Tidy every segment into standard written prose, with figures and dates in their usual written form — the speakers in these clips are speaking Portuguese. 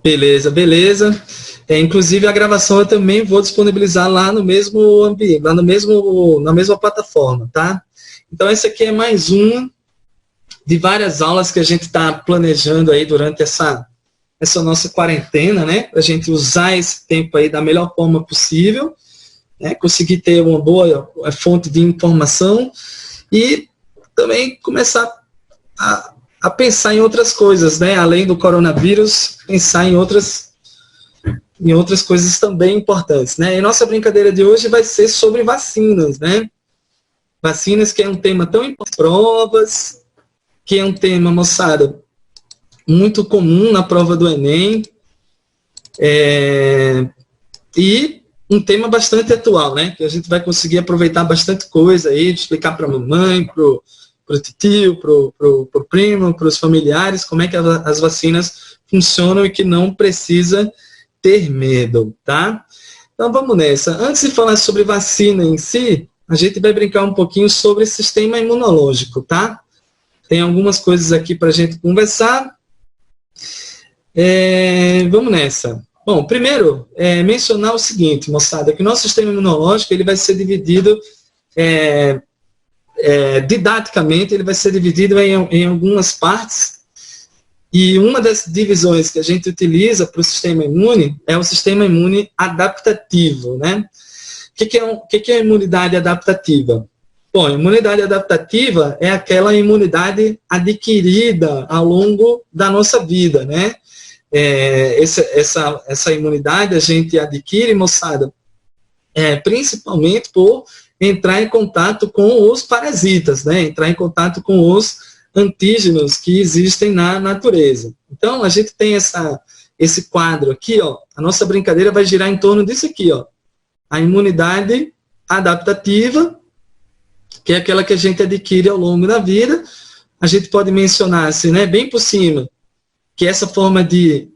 Beleza, beleza. Inclusive a gravação eu também vou disponibilizar lá no mesmo ambiente, lá na mesma plataforma, tá? Então essa aqui é mais uma de várias aulas que a gente está planejando aí durante essa nossa quarentena, né? Para a gente usar esse tempo aí da melhor forma possível, né? Conseguir ter uma boa fonte de informação e também começar a pensar em outras coisas, né? Além do coronavírus, pensar em outras coisas também importantes, né? E nossa brincadeira de hoje vai ser sobre vacinas, né? Vacinas, que é um tema tão importante, provas, que é um tema, moçada, muito comum na prova do Enem, e um tema bastante atual, né? Que a gente vai conseguir aproveitar bastante coisa aí, de explicar para a mamãe, para o tio, para o primo, para os familiares, como é que as vacinas funcionam e que não precisa ter medo, tá? Então vamos nessa. Antes de falar sobre vacina em si, a gente vai brincar um pouquinho sobre sistema imunológico, tá? Tem algumas coisas aqui para a gente conversar. Vamos nessa. Bom, primeiro, mencionar o seguinte, moçada, que o nosso sistema imunológico ele vai ser dividido, didaticamente, ele vai ser dividido em algumas partes. E uma das divisões que a gente utiliza para o sistema imune é o sistema imune adaptativo, né? O que é a imunidade adaptativa? Bom, a imunidade adaptativa é aquela imunidade adquirida ao longo da nossa vida, né? Essa imunidade a gente adquire, moçada, principalmente por entrar em contato com os parasitas, né? Entrar em contato com os antígenos que existem na natureza. Então, a gente tem esse quadro aqui, ó. A nossa brincadeira vai girar em torno disso aqui, ó. A imunidade adaptativa, que é aquela que a gente adquire ao longo da vida. A gente pode mencionar, assim, né, bem por cima, que essa forma de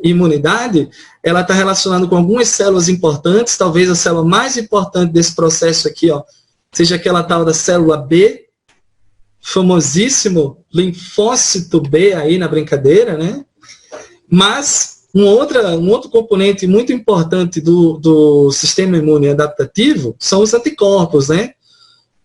imunidade, ela está relacionada com algumas células importantes. Talvez a célula mais importante desse processo aqui, ó, seja aquela tal da célula B, famosíssimo linfócito B aí na brincadeira, né? Mas um outro componente muito importante do sistema imune adaptativo são os anticorpos, né?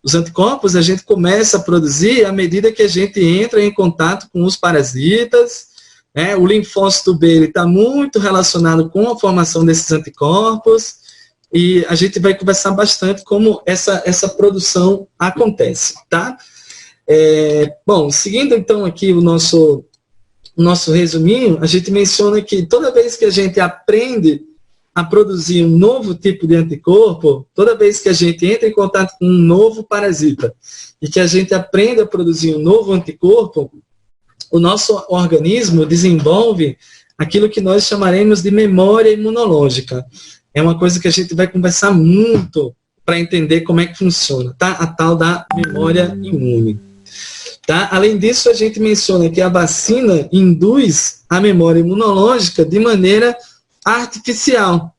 Os anticorpos a gente começa a produzir à medida que a gente entra em contato com os parasitas, né? O linfócito B está muito relacionado com a formação desses anticorpos e a gente vai conversar bastante como essa produção acontece, tá? Bom, seguindo então aqui o nosso resuminho, a gente menciona que toda vez que a gente aprende a produzir um novo tipo de anticorpo, toda vez que a gente entra em contato com um novo parasita e que a gente aprende a produzir um novo anticorpo, o nosso organismo desenvolve aquilo que nós chamaremos de memória imunológica. É uma coisa que a gente vai conversar muito para entender como é que funciona, tá? A tal da memória imune. Tá? Além disso, a gente menciona que a vacina induz a memória imunológica de maneira artificial.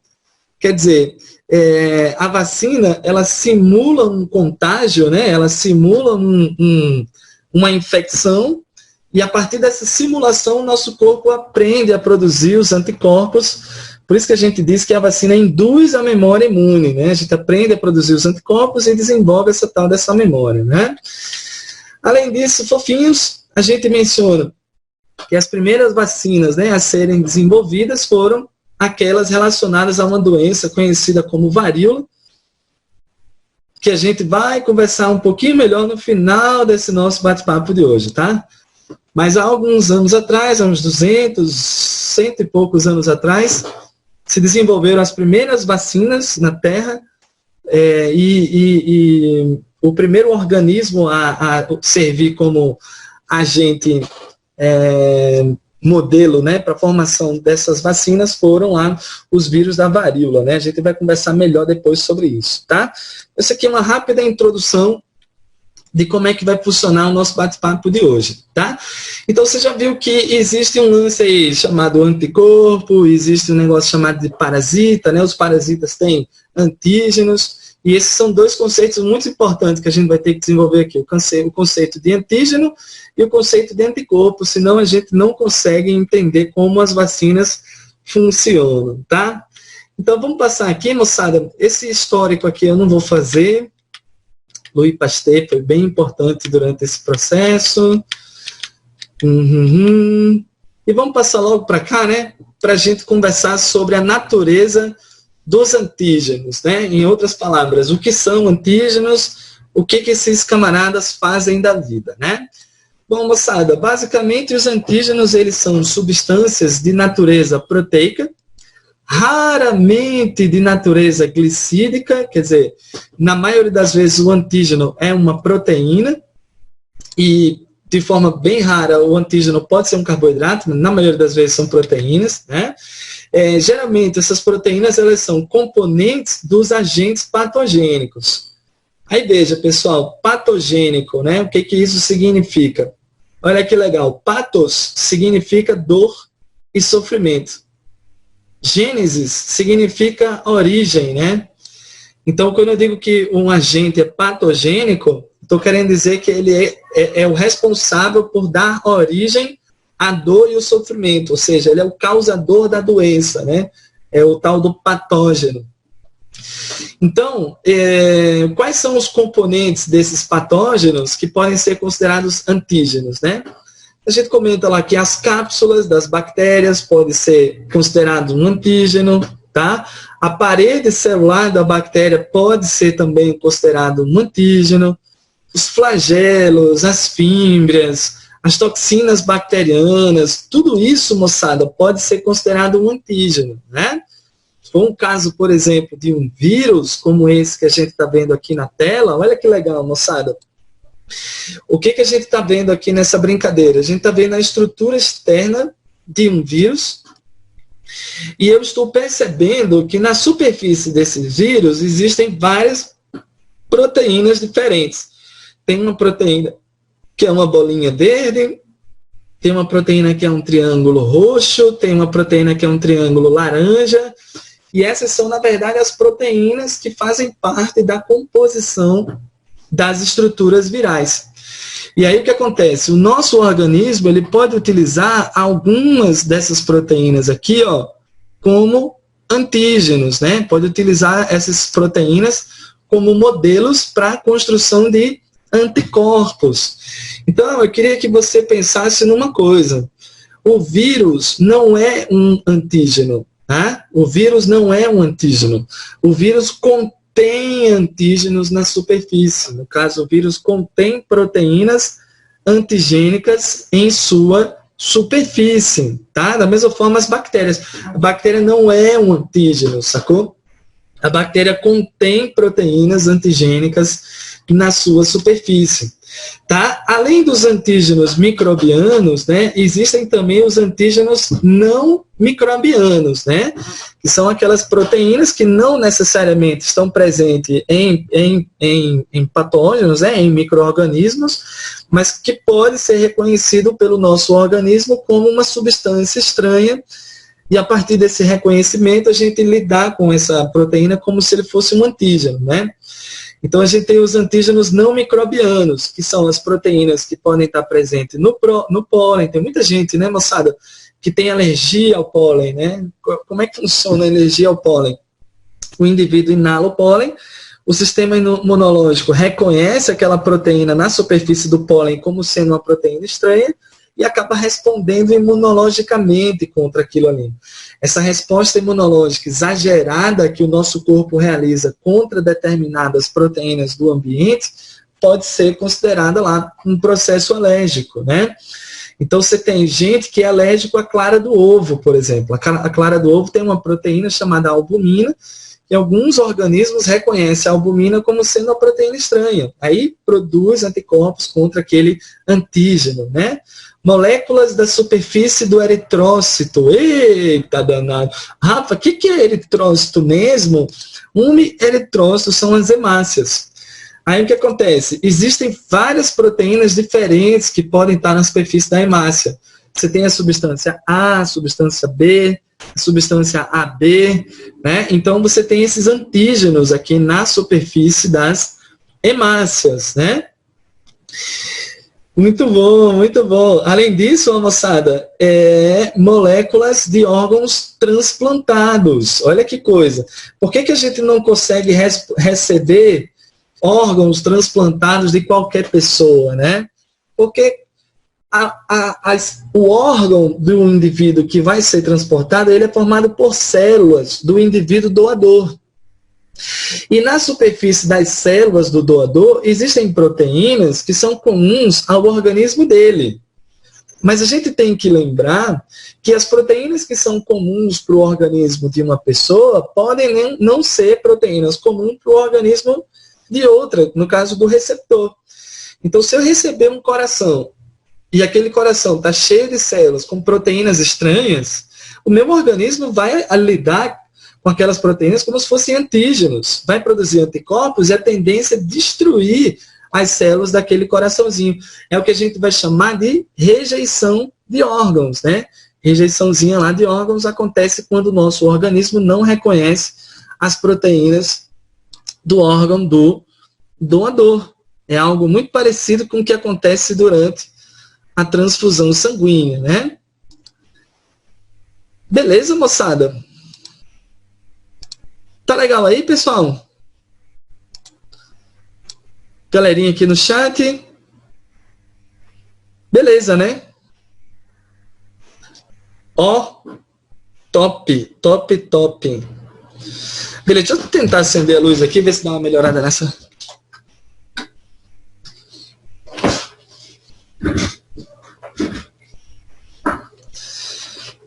Quer dizer, a vacina, ela simula um contágio, né? Ela simula uma infecção, e a partir dessa simulação, o nosso corpo aprende a produzir os anticorpos. Por isso que a gente diz que a vacina induz a memória imune, né? A gente aprende a produzir os anticorpos e desenvolve essa tal dessa memória, né? Além disso, fofinhos, a gente menciona que as primeiras vacinas, né, a serem desenvolvidas foram aquelas relacionadas a uma doença conhecida como varíola, que a gente vai conversar um pouquinho melhor no final desse nosso bate-papo de hoje, tá? Mas há alguns anos atrás, há uns 200, 100 e poucos anos atrás, se desenvolveram as primeiras vacinas na Terra, o primeiro organismo a servir como agente modelo, né, para a formação dessas vacinas foram lá os vírus da varíola, né? A gente vai conversar melhor depois sobre isso, tá? Essa aqui é uma rápida introdução de como é que vai funcionar o nosso bate-papo de hoje, tá? Então você já viu que existe um lance aí chamado anticorpo, existe um negócio chamado de parasita, né? Os parasitas têm antígenos, E esses são dois conceitos muito importantes que a gente vai ter que desenvolver aqui. O conceito de antígeno e o conceito de anticorpo, senão a gente não consegue entender como as vacinas funcionam, tá? Então vamos passar aqui, moçada. Esse histórico aqui eu não vou fazer. Louis Pasteur foi bem importante durante esse processo. E vamos passar logo para cá, né? Para a gente conversar sobre a natureza dos antígenos, né? Em outras palavras, o que são antígenos, o que esses camaradas fazem da vida, né? Bom, moçada, basicamente os antígenos, eles são substâncias de natureza proteica, raramente de natureza glicídica, quer dizer, na maioria das vezes o antígeno é uma proteína, e de forma bem rara o antígeno pode ser um carboidrato, mas na maioria das vezes são proteínas, né? Geralmente essas proteínas, elas são componentes dos agentes patogênicos. Aí veja, pessoal, patogênico, né? O que isso significa? Olha que legal, patos significa dor e sofrimento. Gênesis significa origem, né? Então, quando eu digo que um agente é patogênico, estou querendo dizer que ele é o responsável por dar origem à dor e o sofrimento, ou seja, ele é o causador da doença, né? É o tal do patógeno. Então, quais são os componentes desses patógenos que podem ser considerados antígenos, né? A gente comenta lá que as cápsulas das bactérias podem ser considerado um antígeno, tá? A parede celular da bactéria pode ser também considerado um antígeno. Os flagelos, as fímbrias, as toxinas bacterianas, tudo isso, moçada, pode ser considerado um antígeno, né? Se for um caso, por exemplo, de um vírus, como esse que a gente está vendo aqui na tela, olha que legal, moçada. O que a gente está vendo aqui nessa brincadeira? A gente está vendo a estrutura externa de um vírus, e eu estou percebendo que na superfície desse vírus existem várias proteínas diferentes. Tem uma proteína que é uma bolinha verde, tem uma proteína que é um triângulo roxo, tem uma proteína que é um triângulo laranja, e essas são, na verdade, as proteínas que fazem parte da composição das estruturas virais. E aí o que acontece? O nosso organismo, ele pode utilizar algumas dessas proteínas aqui, ó, como antígenos, né? Pode utilizar essas proteínas como modelos para a construção de anticorpos. Então, eu queria que você pensasse numa coisa. O vírus não é um antígeno, tá? O vírus não é um antígeno. O vírus contém antígenos na superfície. No caso, o vírus contém proteínas antigênicas em sua superfície, tá? Da mesma forma as bactérias. A bactéria não é um antígeno, sacou? A bactéria contém proteínas antigênicas na sua superfície, tá? Além dos antígenos microbianos, né, existem também os antígenos não microbianos, né, que são aquelas proteínas que não necessariamente estão presentes em patógenos, né, em micro-organismos, mas que pode ser reconhecido pelo nosso organismo como uma substância estranha. E a partir desse reconhecimento, a gente lidar com essa proteína como se ele fosse um antígeno, né? Então, a gente tem os antígenos não microbianos, que são as proteínas que podem estar presentes no pólen. Tem muita gente, né, moçada, que tem alergia ao pólen, né? Como é que funciona a alergia ao pólen? O indivíduo inala o pólen, o sistema imunológico reconhece aquela proteína na superfície do pólen como sendo uma proteína estranha, e acaba respondendo imunologicamente contra aquilo ali. Essa resposta imunológica exagerada que o nosso corpo realiza contra determinadas proteínas do ambiente pode ser considerada lá um processo alérgico, né? Então você tem gente que é alérgico à clara do ovo, por exemplo. A clara do ovo tem uma proteína chamada albumina, e alguns organismos reconhecem a albumina como sendo uma proteína estranha. Aí produz anticorpos contra aquele antígeno, né? Moléculas da superfície do eritrócito. Eita danado! Rafa, o que é eritrócito mesmo? Eritrócitos são as hemácias. Aí o que acontece? Existem várias proteínas diferentes que podem estar na superfície da hemácia. Você tem a substância A, a substância B, substância AB, né? Então você tem esses antígenos aqui na superfície das hemácias, né? Muito bom, muito bom. Além disso, moçada, moléculas de órgãos transplantados. Olha que coisa. Por que a gente não consegue receber órgãos transplantados de qualquer pessoa, né? Porque o órgão do indivíduo que vai ser transportado, ele é formado por células do indivíduo doador. E na superfície das células do doador, existem proteínas que são comuns ao organismo dele. Mas a gente tem que lembrar que as proteínas que são comuns para o organismo de uma pessoa podem não ser proteínas comuns para o organismo de outra, no caso do receptor. Então, se eu receber um coração e aquele coração está cheio de células com proteínas estranhas, o meu organismo vai lidar com aquelas proteínas como se fossem antígenos. Vai produzir anticorpos e a tendência é destruir as células daquele coraçãozinho. É o que a gente vai chamar de rejeição de órgãos, né? Rejeiçãozinha lá de órgãos acontece quando o nosso organismo não reconhece as proteínas do órgão do doador. É algo muito parecido com o que acontece durante a transfusão sanguínea, né? Beleza, moçada? Tá legal aí, pessoal? Galerinha aqui no chat. Beleza, né? Ó, top, top, top. Beleza, deixa eu tentar acender a luz aqui, ver se dá uma melhorada nessa.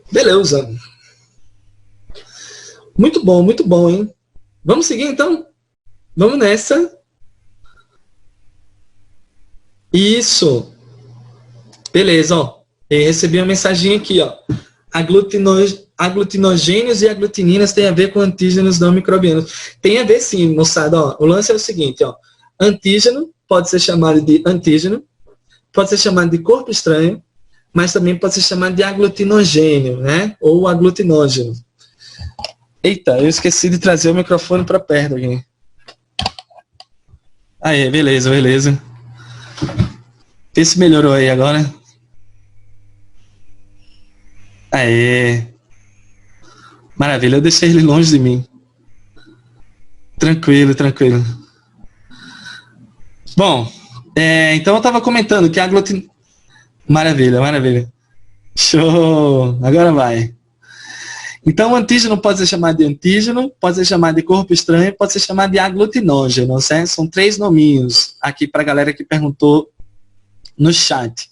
Beleza. Muito bom, hein? Vamos seguir, então? Vamos nessa. Isso. Beleza, ó. Eu recebi uma mensagem aqui, ó. Aglutinogênios e aglutininas têm a ver com antígenos não microbianos. Tem a ver sim, moçada. Ó. O lance é o seguinte, ó. Antígeno pode ser chamado de antígeno, pode ser chamado de corpo estranho, mas também pode ser chamado de aglutinogênio, né? Ou aglutinógeno. Eita, eu esqueci de trazer o microfone para perto aqui. Aí, beleza, beleza. Vê se melhorou aí agora. Aê. Maravilha, eu deixei ele longe de mim. Tranquilo, tranquilo. Bom, então eu estava comentando que a Maravilha, maravilha. Show! Agora vai. Então, o antígeno pode ser chamado de antígeno, pode ser chamado de corpo estranho, pode ser chamado de aglutinógeno, certo? São 3 nominhos aqui para a galera que perguntou no chat.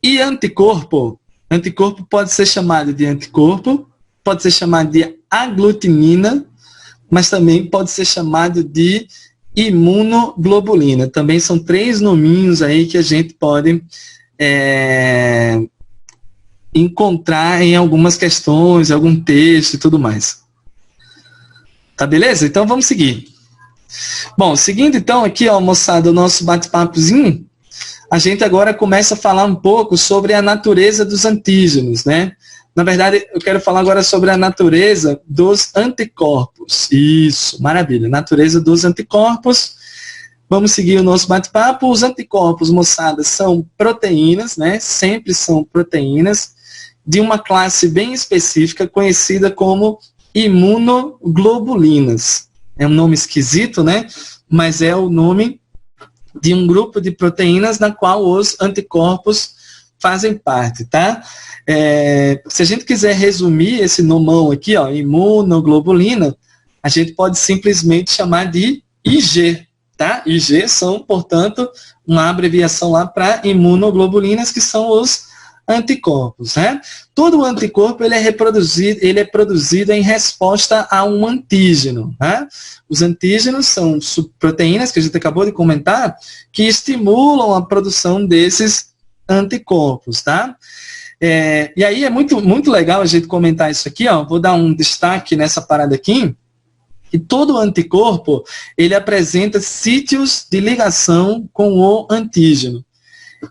E anticorpo pode ser chamado de anticorpo, pode ser chamado de aglutinina, mas também pode ser chamado de imunoglobulina. Também são 3 nominhos aí que a gente pode encontrar em algumas questões, algum texto e tudo mais. Tá beleza? Então vamos seguir. Bom, seguindo então aqui, ó, moçada, o nosso bate-papozinho, a gente agora começa a falar um pouco sobre a natureza dos antígenos, né? Na verdade, eu quero falar agora sobre a natureza dos anticorpos. Isso, maravilha. Natureza dos anticorpos. Vamos seguir o nosso bate-papo. Os anticorpos, moçada, são proteínas, né? Sempre são proteínas de uma classe bem específica, conhecida como imunoglobulinas. É um nome esquisito, né? Mas é o nome de um grupo de proteínas na qual os anticorpos fazem parte, tá? Se a gente quiser resumir esse nomão aqui, ó, imunoglobulina, a gente pode simplesmente chamar de IG, tá? IG são, portanto, uma abreviação lá para imunoglobulinas, que são os anticorpos, né? Todo anticorpo ele é produzido em resposta a um antígeno, né? Os antígenos são proteínas que a gente acabou de comentar que estimulam a produção desses anticorpos, tá? E aí é muito, muito legal a gente comentar isso aqui, ó. Vou dar um destaque nessa parada aqui, que todo anticorpo ele apresenta sítios de ligação com o antígeno.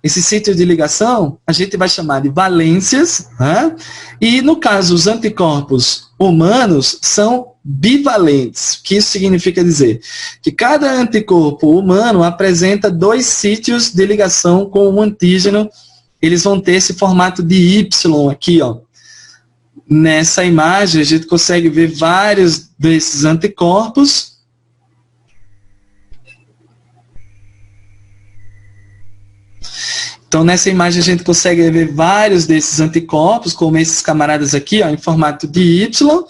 Esses sítios de ligação a gente vai chamar de valências, né? E no caso os anticorpos humanos são bivalentes. O que isso significa dizer? Que cada anticorpo humano apresenta 2 sítios de ligação com o antígeno. Eles vão ter esse formato de Y aqui, ó. Nessa imagem a gente consegue ver vários desses anticorpos. Então, nessa imagem, a gente consegue ver vários desses anticorpos, como esses camaradas aqui, ó, em formato de Y.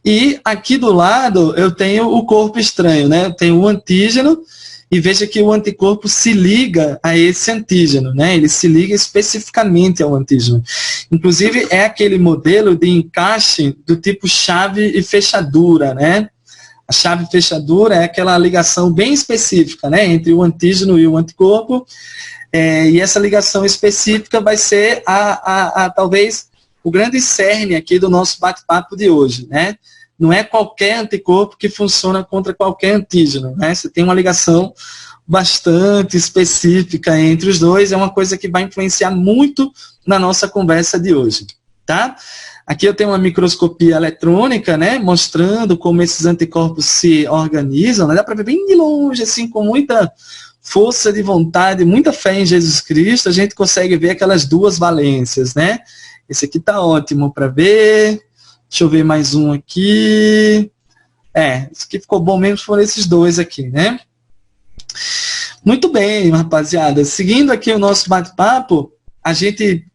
E aqui do lado, eu tenho o corpo estranho, né? Eu tenho o antígeno, e veja que o anticorpo se liga a esse antígeno, né? Ele se liga especificamente ao antígeno. Inclusive, é aquele modelo de encaixe do tipo chave e fechadura, né? A chave e fechadura é aquela ligação bem específica, né? Entre o antígeno e o anticorpo. E essa ligação específica vai ser talvez o grande cerne aqui do nosso bate-papo de hoje, né? Não é qualquer anticorpo que funciona contra qualquer antígeno, né? Você tem uma ligação bastante específica entre os dois, é uma coisa que vai influenciar muito na nossa conversa de hoje, tá? Aqui eu tenho uma microscopia eletrônica, né? Mostrando como esses anticorpos se organizam, né? Dá para ver bem de longe, assim, com muita força de vontade, muita fé em Jesus Cristo, a gente consegue ver aquelas 2 valências, né? Esse aqui tá ótimo para ver. Deixa eu ver mais um aqui. Esse aqui ficou bom mesmo, foram esses 2 aqui, né? Muito bem, rapaziada. Seguindo aqui o nosso bate-papo, a gente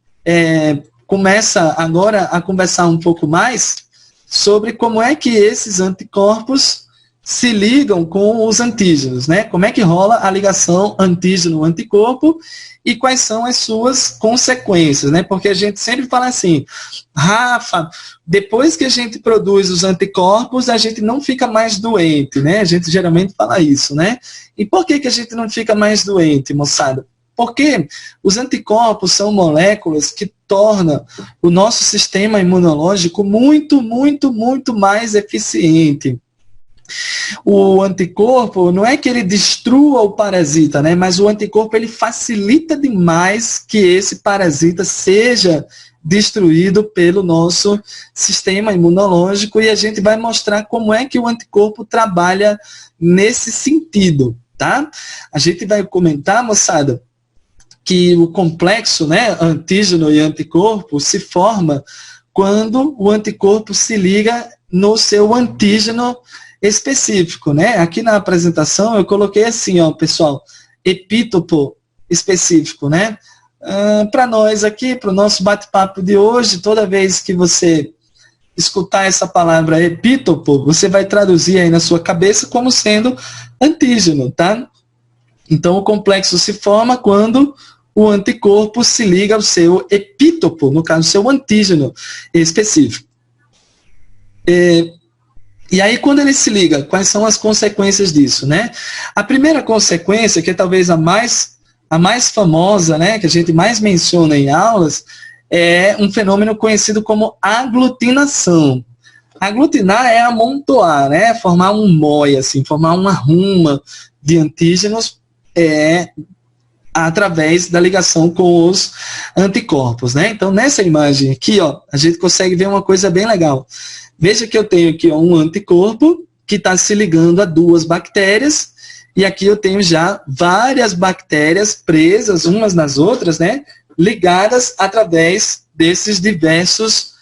começa agora a conversar um pouco mais sobre como é que esses anticorpos se ligam com os antígenos, né? Como é que rola a ligação antígeno-anticorpo e quais são as suas consequências, né? Porque a gente sempre fala assim, Rafa, depois que a gente produz os anticorpos, a gente não fica mais doente, né? A gente geralmente fala isso, né? E por que a gente não fica mais doente, moçada? Porque os anticorpos são moléculas que tornam o nosso sistema imunológico muito, muito, muito mais eficiente. O anticorpo não é que ele destrua o parasita, né? Mas o anticorpo ele facilita demais que esse parasita seja destruído pelo nosso sistema imunológico e a gente vai mostrar como é que o anticorpo trabalha nesse sentido, tá? A gente vai comentar, moçada, que o complexo, né, antígeno e anticorpo se forma quando o anticorpo se liga no seu antígeno específico, né? Aqui na apresentação eu coloquei assim, ó, pessoal, epítopo específico, né? Para nós aqui, para o nosso bate-papo de hoje, toda vez que você escutar essa palavra epítopo, você vai traduzir aí na sua cabeça como sendo antígeno, tá? Então o complexo se forma quando o anticorpo se liga ao seu epítopo, no caso, seu antígeno específico. E aí, quando ele se liga, quais são as consequências disso, né? A primeira consequência, que é talvez a mais famosa, né, que a gente mais menciona em aulas, é um fenômeno conhecido como aglutinação. Aglutinar é amontoar, né? Formar um mói, assim, formar uma ruma de antígenos através da ligação com os anticorpos, né? Então, nessa imagem aqui, ó, a gente consegue ver uma coisa bem legal. Veja que eu tenho aqui ó, um anticorpo que está se ligando a 2 bactérias, e aqui eu tenho já várias bactérias presas umas nas outras, né? Ligadas através desses diversos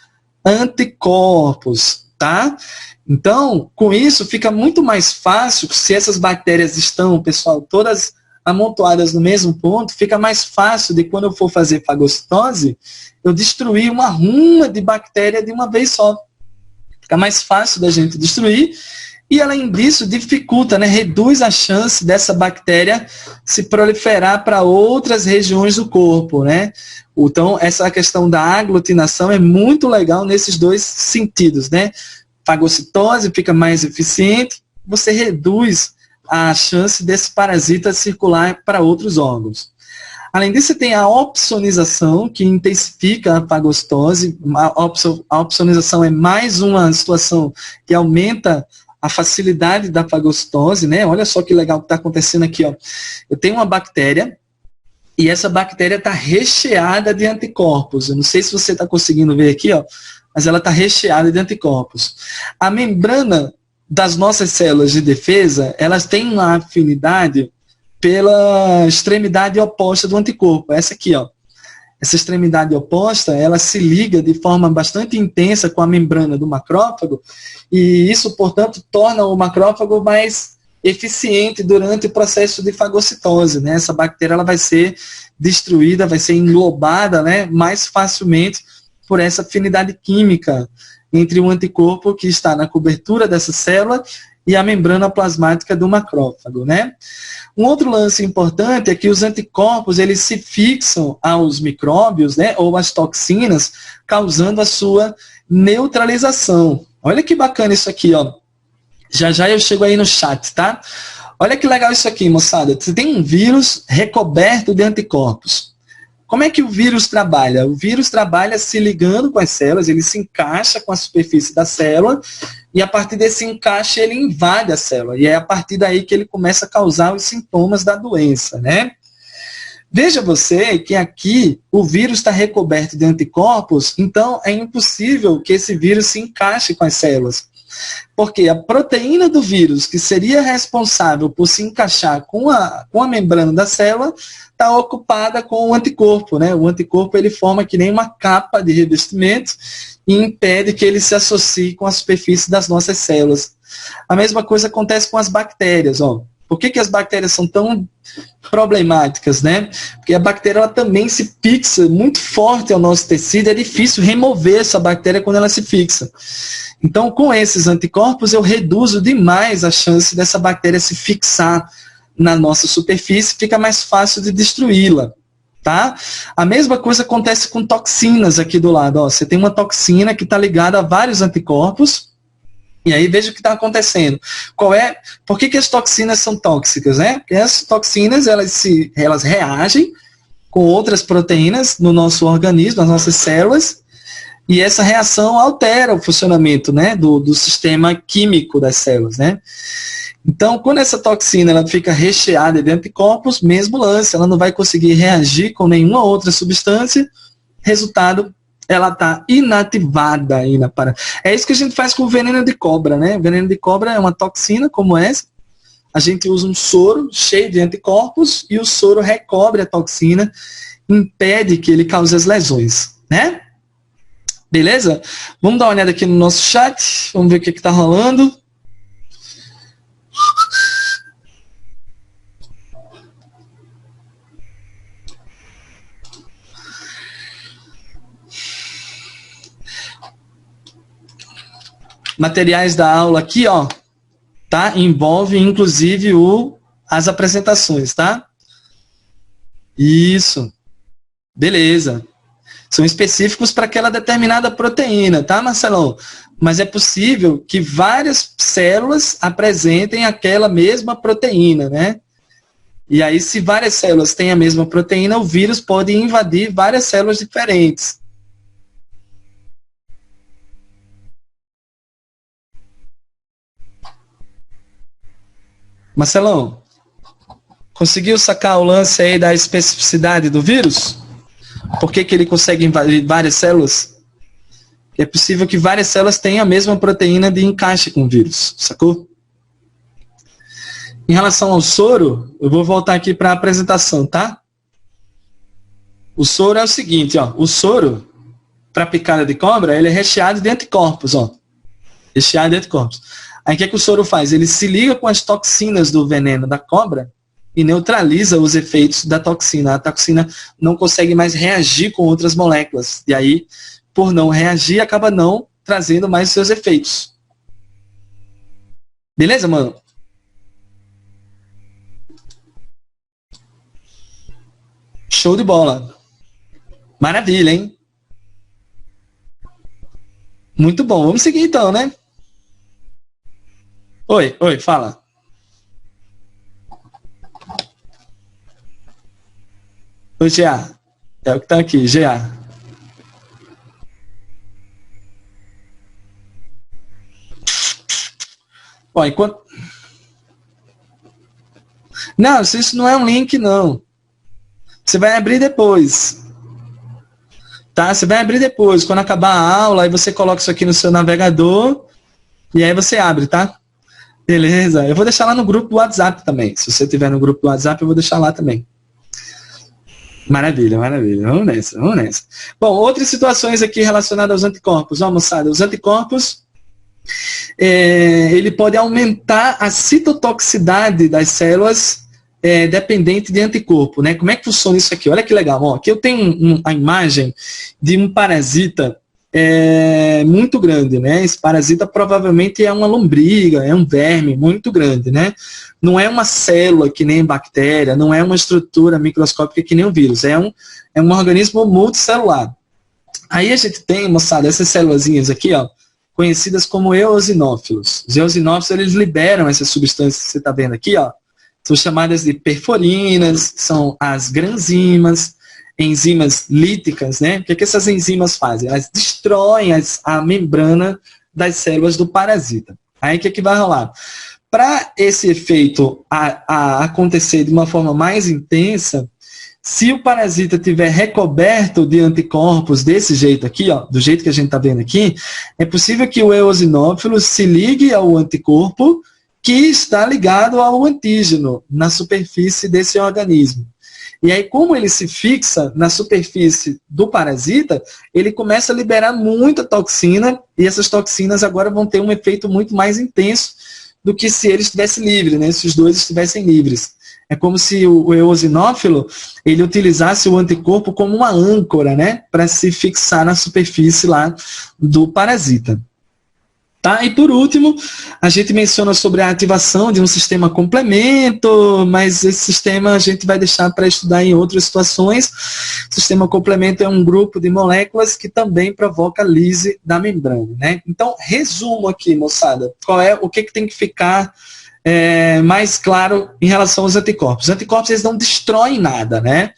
anticorpos, tá? Então, com isso, fica muito mais fácil, se essas bactérias estão, pessoal, todas amontoadas no mesmo ponto, fica mais fácil de quando eu for fazer fagocitose, eu destruir uma ruma de bactéria de uma vez só. Fica mais fácil da gente destruir e, além disso, dificulta, né, reduz a chance dessa bactéria se proliferar para outras regiões do corpo, né? Então, essa questão da aglutinação é muito legal nesses 2 sentidos, né? Fagocitose fica mais eficiente, você reduz a chance desse parasita circular para outros órgãos. Além disso, tem a opsonização, que intensifica a fagocitose. A opsonização é mais uma situação que aumenta a facilidade da fagocitose, né? Olha só que legal que está acontecendo aqui, ó. Eu tenho uma bactéria E essa bactéria está recheada de anticorpos. Eu não sei se você está conseguindo ver aqui, ó, mas ela está recheada de anticorpos. A membrana das nossas células de defesa, elas têm uma afinidade pela extremidade oposta do anticorpo. Essa aqui, ó. Essa extremidade oposta, ela se liga de forma bastante intensa com a membrana do macrófago, e isso, portanto, torna o macrófago mais eficiente durante o processo de fagocitose, né? Essa bactéria ela vai ser destruída, vai ser englobada, né, mais facilmente por essa afinidade química entre o anticorpo que está na cobertura dessa célula e a membrana plasmática do macrófago, né? Um outro lance importante é que os anticorpos, eles se fixam aos micróbios, né, ou às toxinas, causando a sua neutralização. Olha que bacana isso aqui, ó. Já já eu chego aí no chat, tá? Olha que legal isso aqui, moçada. Você tem um vírus recoberto de anticorpos. Como é que o vírus trabalha? O vírus trabalha se ligando com as células, ele se encaixa com a superfície da célula, e a partir desse encaixe ele invade a célula. E é a partir daí que ele começa a causar os sintomas da doença, né? Veja você que aqui o vírus está recoberto de anticorpos, então é impossível que esse vírus se encaixe com as células. Porque a proteína do vírus, que seria responsável por se encaixar com a membrana da célula, está ocupada com o anticorpo, né? O anticorpo ele forma que nem uma capa de revestimento e impede que ele se associe com a superfície das nossas células. A mesma coisa acontece com as bactérias, ó. Por que as bactérias são tão problemáticas, né? Porque a bactéria ela também se fixa muito forte ao nosso tecido, é difícil remover essa bactéria quando ela se fixa. Então, com esses anticorpos, eu reduzo demais a chance dessa bactéria se fixar na nossa superfície, fica mais fácil de destruí-la, tá? A mesma coisa acontece com toxinas aqui do lado, ó. Você tem uma toxina que está ligada a vários anticorpos. E aí veja o que está acontecendo. Por que as toxinas são tóxicas, né? Porque as toxinas elas reagem com outras proteínas no nosso organismo, nas nossas células, e essa reação altera o funcionamento, né, do sistema químico das células, né? Então, quando essa toxina ela fica recheada de anticorpos, mesmo lance, ela não vai conseguir reagir com nenhuma outra substância, resultado, ela está inativada aí na parada. É isso que a gente faz com o veneno de cobra, né? O veneno de cobra é uma toxina como essa. A gente usa um soro cheio de anticorpos e o soro recobre a toxina, impede que ele cause as lesões, né? Beleza? Vamos dar uma olhada aqui no nosso chat. Vamos ver o que está rolando. Materiais da aula aqui, ó, tá? Envolve inclusive as apresentações, tá? Isso. Beleza. São específicos para aquela determinada proteína, tá, Marcelão? Mas é possível que várias células apresentem aquela mesma proteína, né? E aí, se várias células têm a mesma proteína, o vírus pode invadir várias células diferentes. Marcelão, conseguiu sacar o lance aí da especificidade do vírus? Por que ele consegue invadir várias células? É possível que várias células tenham a mesma proteína de encaixe com o vírus, sacou? Em relação ao soro, eu vou voltar aqui para a apresentação, tá? O soro é o seguinte, ó. O soro, para picada de cobra, ele é recheado de anticorpos, ó. Recheado de anticorpos. Aí o que o soro faz? Ele se liga com as toxinas do veneno da cobra e neutraliza os efeitos da toxina. A toxina não consegue mais reagir com outras moléculas. E aí, por não reagir, acaba não trazendo mais os seus efeitos. Beleza, mano? Show de bola. Maravilha, hein? Muito bom. Vamos seguir então, né? Oi, fala. Oi, GA. É o que tá aqui, GA. Ó, enquanto... Não, isso não é um link, não. Você vai abrir depois. Tá? Você vai abrir depois. Quando acabar a aula, aí você coloca isso aqui no seu navegador e aí você abre, tá? Beleza? Eu vou deixar lá no grupo do WhatsApp também. Se você tiver no grupo do WhatsApp, eu vou deixar lá também. Maravilha, maravilha. Vamos nessa, vamos nessa. Bom, outras situações aqui relacionadas aos anticorpos. Ó, moçada, os anticorpos, ele pode aumentar a citotoxicidade das células dependente de anticorpo, né? Como é que funciona isso aqui? Olha que legal. Ó, aqui eu tenho a imagem de um parasita muito grande, né? Esse parasita provavelmente é uma lombriga, é um verme muito grande, né? Não é uma célula que nem bactéria, não é uma estrutura microscópica que nem um vírus, é um organismo multicelular. Aí a gente tem, moçada, essas célulazinhas aqui, ó, conhecidas como eosinófilos. Os eosinófilos, eles liberam essas substâncias que você está vendo aqui, ó, são chamadas de perforinas, são as granzimas, enzimas líticas, né? O que essas enzimas fazem? Elas destroem a membrana das células do parasita. Aí o que vai rolar? Para esse efeito acontecer de uma forma mais intensa, se o parasita estiver recoberto de anticorpos desse jeito aqui, ó, do jeito que a gente está vendo aqui, é possível que o eosinófilo se ligue ao anticorpo que está ligado ao antígeno na superfície desse organismo. E aí, como ele se fixa na superfície do parasita, ele começa a liberar muita toxina, e essas toxinas agora vão ter um efeito muito mais intenso do que se ele estivesse livre, né? Se os dois estivessem livres. É como se o eosinófilo, ele utilizasse o anticorpo como uma âncora, né? Para se fixar na superfície lá do parasita. Tá? E por último, a gente menciona sobre a ativação de um sistema complemento, mas esse sistema a gente vai deixar para estudar em outras situações. O sistema complemento é um grupo de moléculas que também provoca lise da membrana, né? Então, resumo aqui, moçada, o que tem que ficar mais claro em relação aos anticorpos. Os anticorpos, eles não destroem nada, né?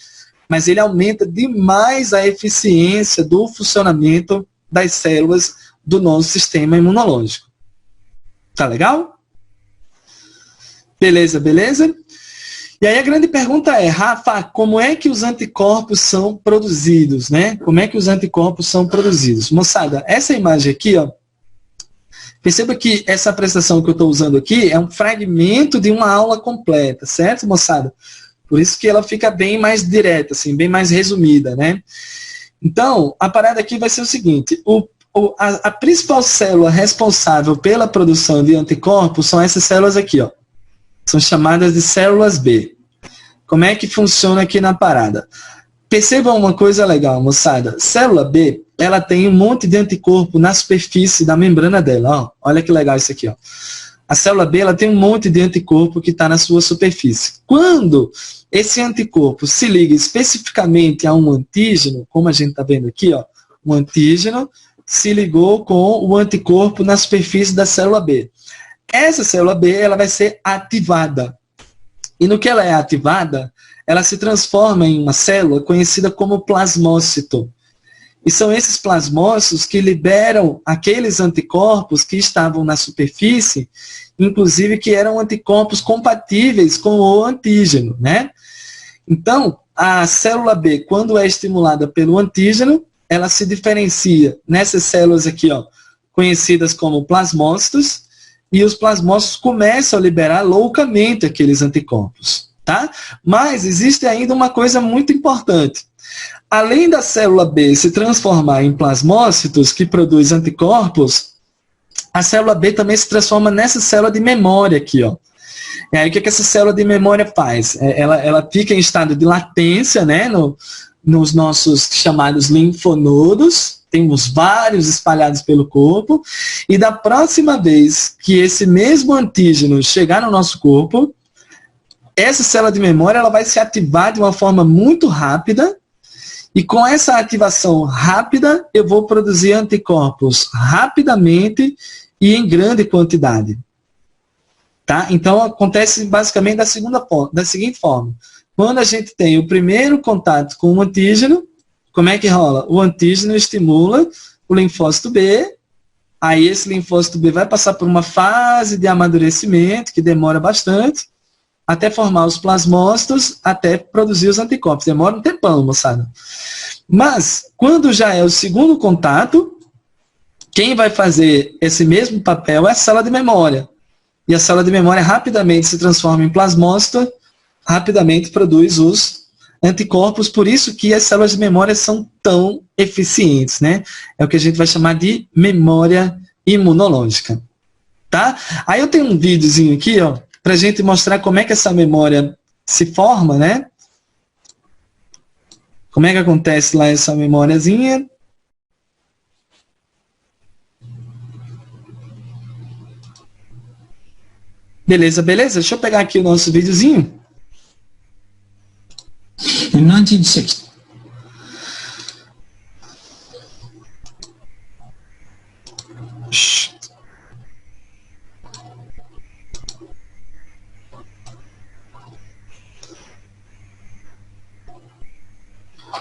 Mas ele aumenta demais a eficiência do funcionamento das células do nosso sistema imunológico. Tá legal? Beleza, beleza? E aí a grande pergunta é, Rafa, como é que os anticorpos são produzidos, né? Como é que os anticorpos são produzidos? Moçada, essa imagem aqui, ó, perceba que essa apresentação que eu estou usando aqui é um fragmento de uma aula completa, certo, moçada? Por isso que ela fica bem mais direta, assim, bem mais resumida, né? Então, a parada aqui vai ser o seguinte, a principal célula responsável pela produção de anticorpos são essas células aqui, ó. São chamadas de células B. Como é que funciona aqui na parada? Percebam uma coisa legal, moçada. Célula B, ela tem um monte de anticorpo na superfície da membrana dela, ó. Olha que legal isso aqui, ó. A célula B, ela tem um monte de anticorpo que está na sua superfície. Quando esse anticorpo se liga especificamente a um antígeno, como a gente está vendo aqui, ó, um antígeno se ligou com o anticorpo na superfície da célula B. Essa célula B, ela vai ser ativada. E no que ela é ativada, ela se transforma em uma célula conhecida como plasmócito. E são esses plasmócitos que liberam aqueles anticorpos que estavam na superfície, inclusive que eram anticorpos compatíveis com o antígeno, né? Então, a célula B, quando é estimulada pelo antígeno, ela se diferencia nessas células aqui, ó, conhecidas como plasmócitos, e os plasmócitos começam a liberar loucamente aqueles anticorpos, tá? Mas existe ainda uma coisa muito importante. Além da célula B se transformar em plasmócitos que produz anticorpos, a célula B também se transforma nessa célula de memória aqui, ó. E aí o que essa célula de memória faz? Ela fica em estado de latência, né, nos nossos chamados linfonodos, temos vários espalhados pelo corpo, e da próxima vez que esse mesmo antígeno chegar no nosso corpo, essa célula de memória ela vai se ativar de uma forma muito rápida, e com essa ativação rápida, eu vou produzir anticorpos rapidamente e em grande quantidade. Tá? Então, acontece basicamente da seguinte forma. Quando a gente tem o primeiro contato com o antígeno, como é que rola? O antígeno estimula o linfócito B, aí esse linfócito B vai passar por uma fase de amadurecimento, que demora bastante, até formar os plasmócitos, até produzir os anticorpos. Demora um tempão, moçada. Mas, quando já é o segundo contato, quem vai fazer esse mesmo papel é a célula de memória. E a célula de memória rapidamente se transforma em plasmócito, rapidamente produz os anticorpos, por isso que as células de memória são tão eficientes, né? É o que a gente vai chamar de memória imunológica. Tá? Aí eu tenho um videozinho aqui, ó, pra gente mostrar como é que essa memória se forma, né? Como é que acontece lá essa memóriazinha? Beleza, beleza? Deixa eu pegar aqui o nosso videozinho. In 1960,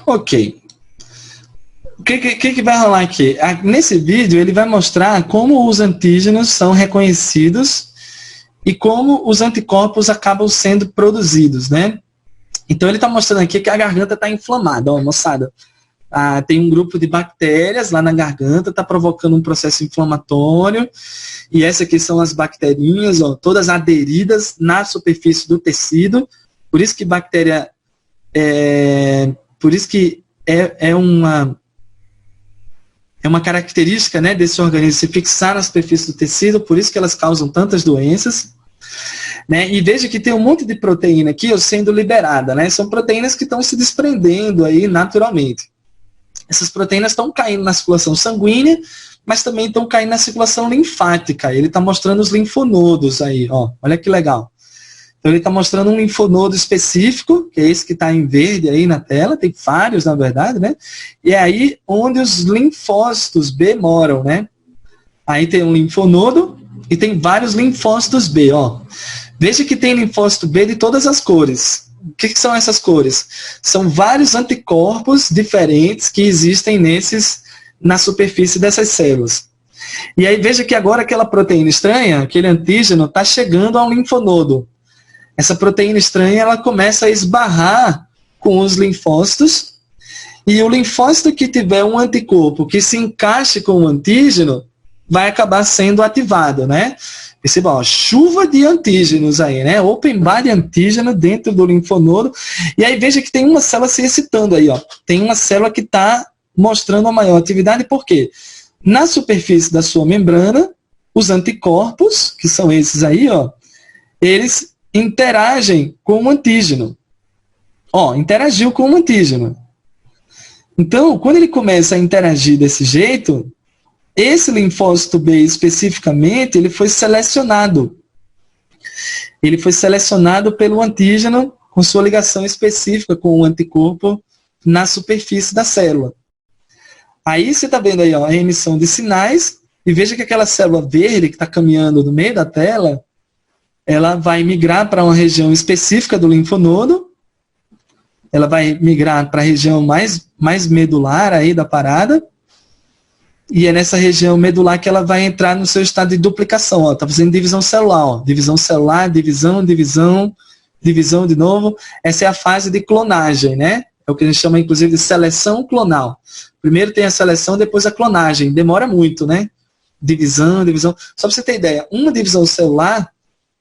ok. O que vai rolar aqui? Nesse vídeo, ele vai mostrar como os antígenos são reconhecidos e como os anticorpos acabam sendo produzidos, né? Então, ele está mostrando aqui que a garganta está inflamada, ó, moçada. Tem um grupo de bactérias lá na garganta, está provocando um processo inflamatório, e essas aqui são as bacterinhas, ó, todas aderidas na superfície do tecido. Por isso que bactéria é uma característica, né, desse organismo se fixar na superfície do tecido, por isso que elas causam tantas doenças. Né? E veja que tem um monte de proteína aqui ó, sendo liberada, né? São proteínas que estão se desprendendo aí naturalmente. Essas proteínas estão caindo na circulação sanguínea, mas também estão caindo na circulação linfática. Ele está mostrando os linfonodos aí, ó. Olha que legal. Então ele está mostrando um linfonodo específico, que é esse que está em verde aí na tela, tem vários na verdade, né? E é aí onde os linfócitos B moram, né? Aí tem um linfonodo e tem vários linfócitos B, ó. Veja que tem linfócito B de todas as cores. O que são essas cores? São vários anticorpos diferentes que existem na superfície dessas células. E aí veja que agora aquela proteína estranha, aquele antígeno, está chegando ao linfonodo. Essa proteína estranha ela começa a esbarrar com os linfócitos, e o linfócito que tiver um anticorpo que se encaixe com o antígeno vai acabar sendo ativado, né? Perceba, ó, chuva de antígenos aí, né? Open bar de antígeno dentro do linfonodo. E aí veja que tem uma célula se excitando aí, ó. Tem uma célula que está mostrando a maior atividade, por quê? Na superfície da sua membrana, os anticorpos, que são esses aí, ó, eles interagem com o antígeno. Ó, interagiu com o antígeno. Então, quando ele começa a interagir desse jeito, esse linfócito B especificamente, ele foi selecionado. Ele foi selecionado pelo antígeno com sua ligação específica com o anticorpo na superfície da célula. Aí você está vendo aí ó, a emissão de sinais, e veja que aquela célula verde que está caminhando no meio da tela, ela vai migrar para uma região específica do linfonodo, ela vai migrar para a região mais medular aí da parada, e é nessa região medular que ela vai entrar no seu estado de duplicação. Está fazendo divisão celular. Ó. Divisão celular, divisão de novo. Essa é a fase de clonagem, né? É o que a gente chama, inclusive, de seleção clonal. Primeiro tem a seleção, depois a clonagem. Demora muito, né? Divisão. Só para você ter ideia, uma divisão celular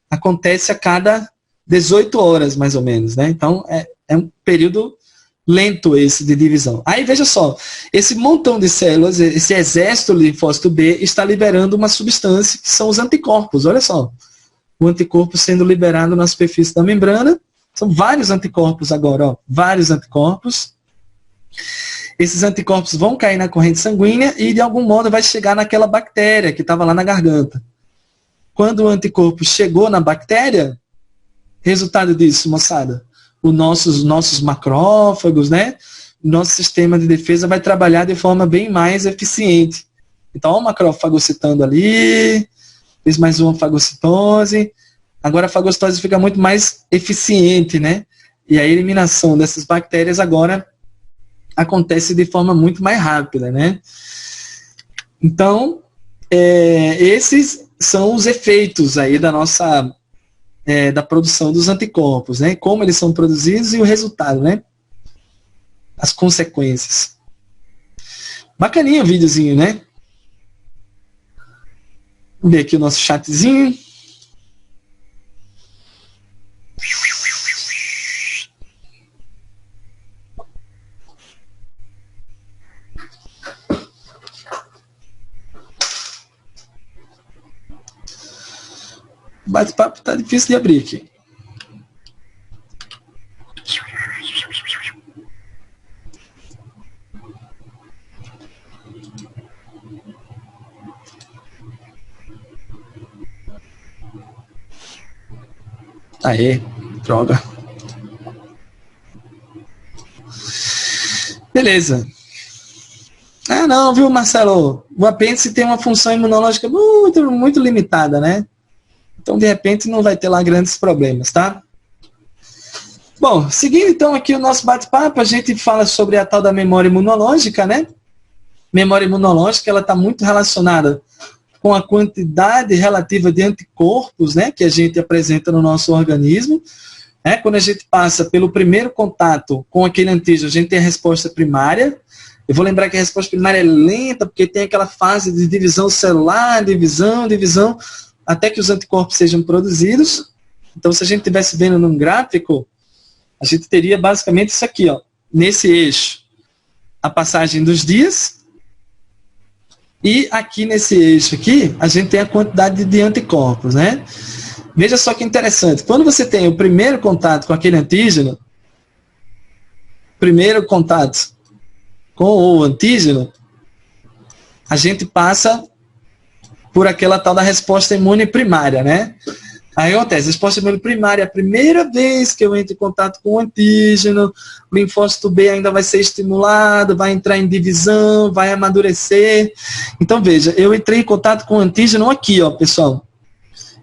acontece a cada 18 horas, mais ou menos, né? Então, é um período lento esse de divisão. Aí veja só, esse montão de células, esse exército linfócito B está liberando uma substância que são os anticorpos. Olha só, o anticorpo sendo liberado na superfície da membrana. São vários anticorpos agora, ó, vários anticorpos. Esses anticorpos vão cair na corrente sanguínea e de algum modo vai chegar naquela bactéria que estava lá na garganta. Quando o anticorpo chegou na bactéria, resultado disso, moçada, os nossos macrófagos, né? Nosso sistema de defesa vai trabalhar de forma bem mais eficiente. Então, o macrófago fagocitando ali, fez mais uma fagocitose. Agora a fagocitose fica muito mais eficiente, né? E a eliminação dessas bactérias agora acontece de forma muito mais rápida, né? Então, esses são os efeitos aí da nossa da produção dos anticorpos, né? Como eles são produzidos e o resultado, né? As consequências. Bacaninha o videozinho, né? Vamos ver aqui o nosso chatzinho. O bate-papo tá difícil de abrir aqui. Aê, droga. Beleza. Ah, não, viu, Marcelo? O apêndice tem uma função imunológica muito, muito limitada, né? Então, de repente, não vai ter lá grandes problemas, tá? Bom, seguindo então aqui o nosso bate-papo, a gente fala sobre a tal da memória imunológica, né? Memória imunológica, ela está muito relacionada com a quantidade relativa de anticorpos, né, que a gente apresenta no nosso organismo. Né? Quando a gente passa pelo primeiro contato com aquele antígeno, a gente tem a resposta primária. Eu vou lembrar que a resposta primária é lenta, porque tem aquela fase de divisão celular, divisão, até que os anticorpos sejam produzidos. Então, se a gente estivesse vendo num gráfico, a gente teria basicamente isso aqui, ó, nesse eixo, a passagem dos dias. E aqui nesse eixo aqui, a gente tem a quantidade de anticorpos, né? Veja só que interessante. Quando você tem o primeiro contato com aquele antígeno, primeiro contato com o antígeno, a gente passa por aquela tal da resposta imune primária, né? Aí acontece, a resposta imune primária é a primeira vez que eu entro em contato com o antígeno, o linfócito B ainda vai ser estimulado, vai entrar em divisão, vai amadurecer. Então, veja, eu entrei em contato com o antígeno aqui, ó, pessoal.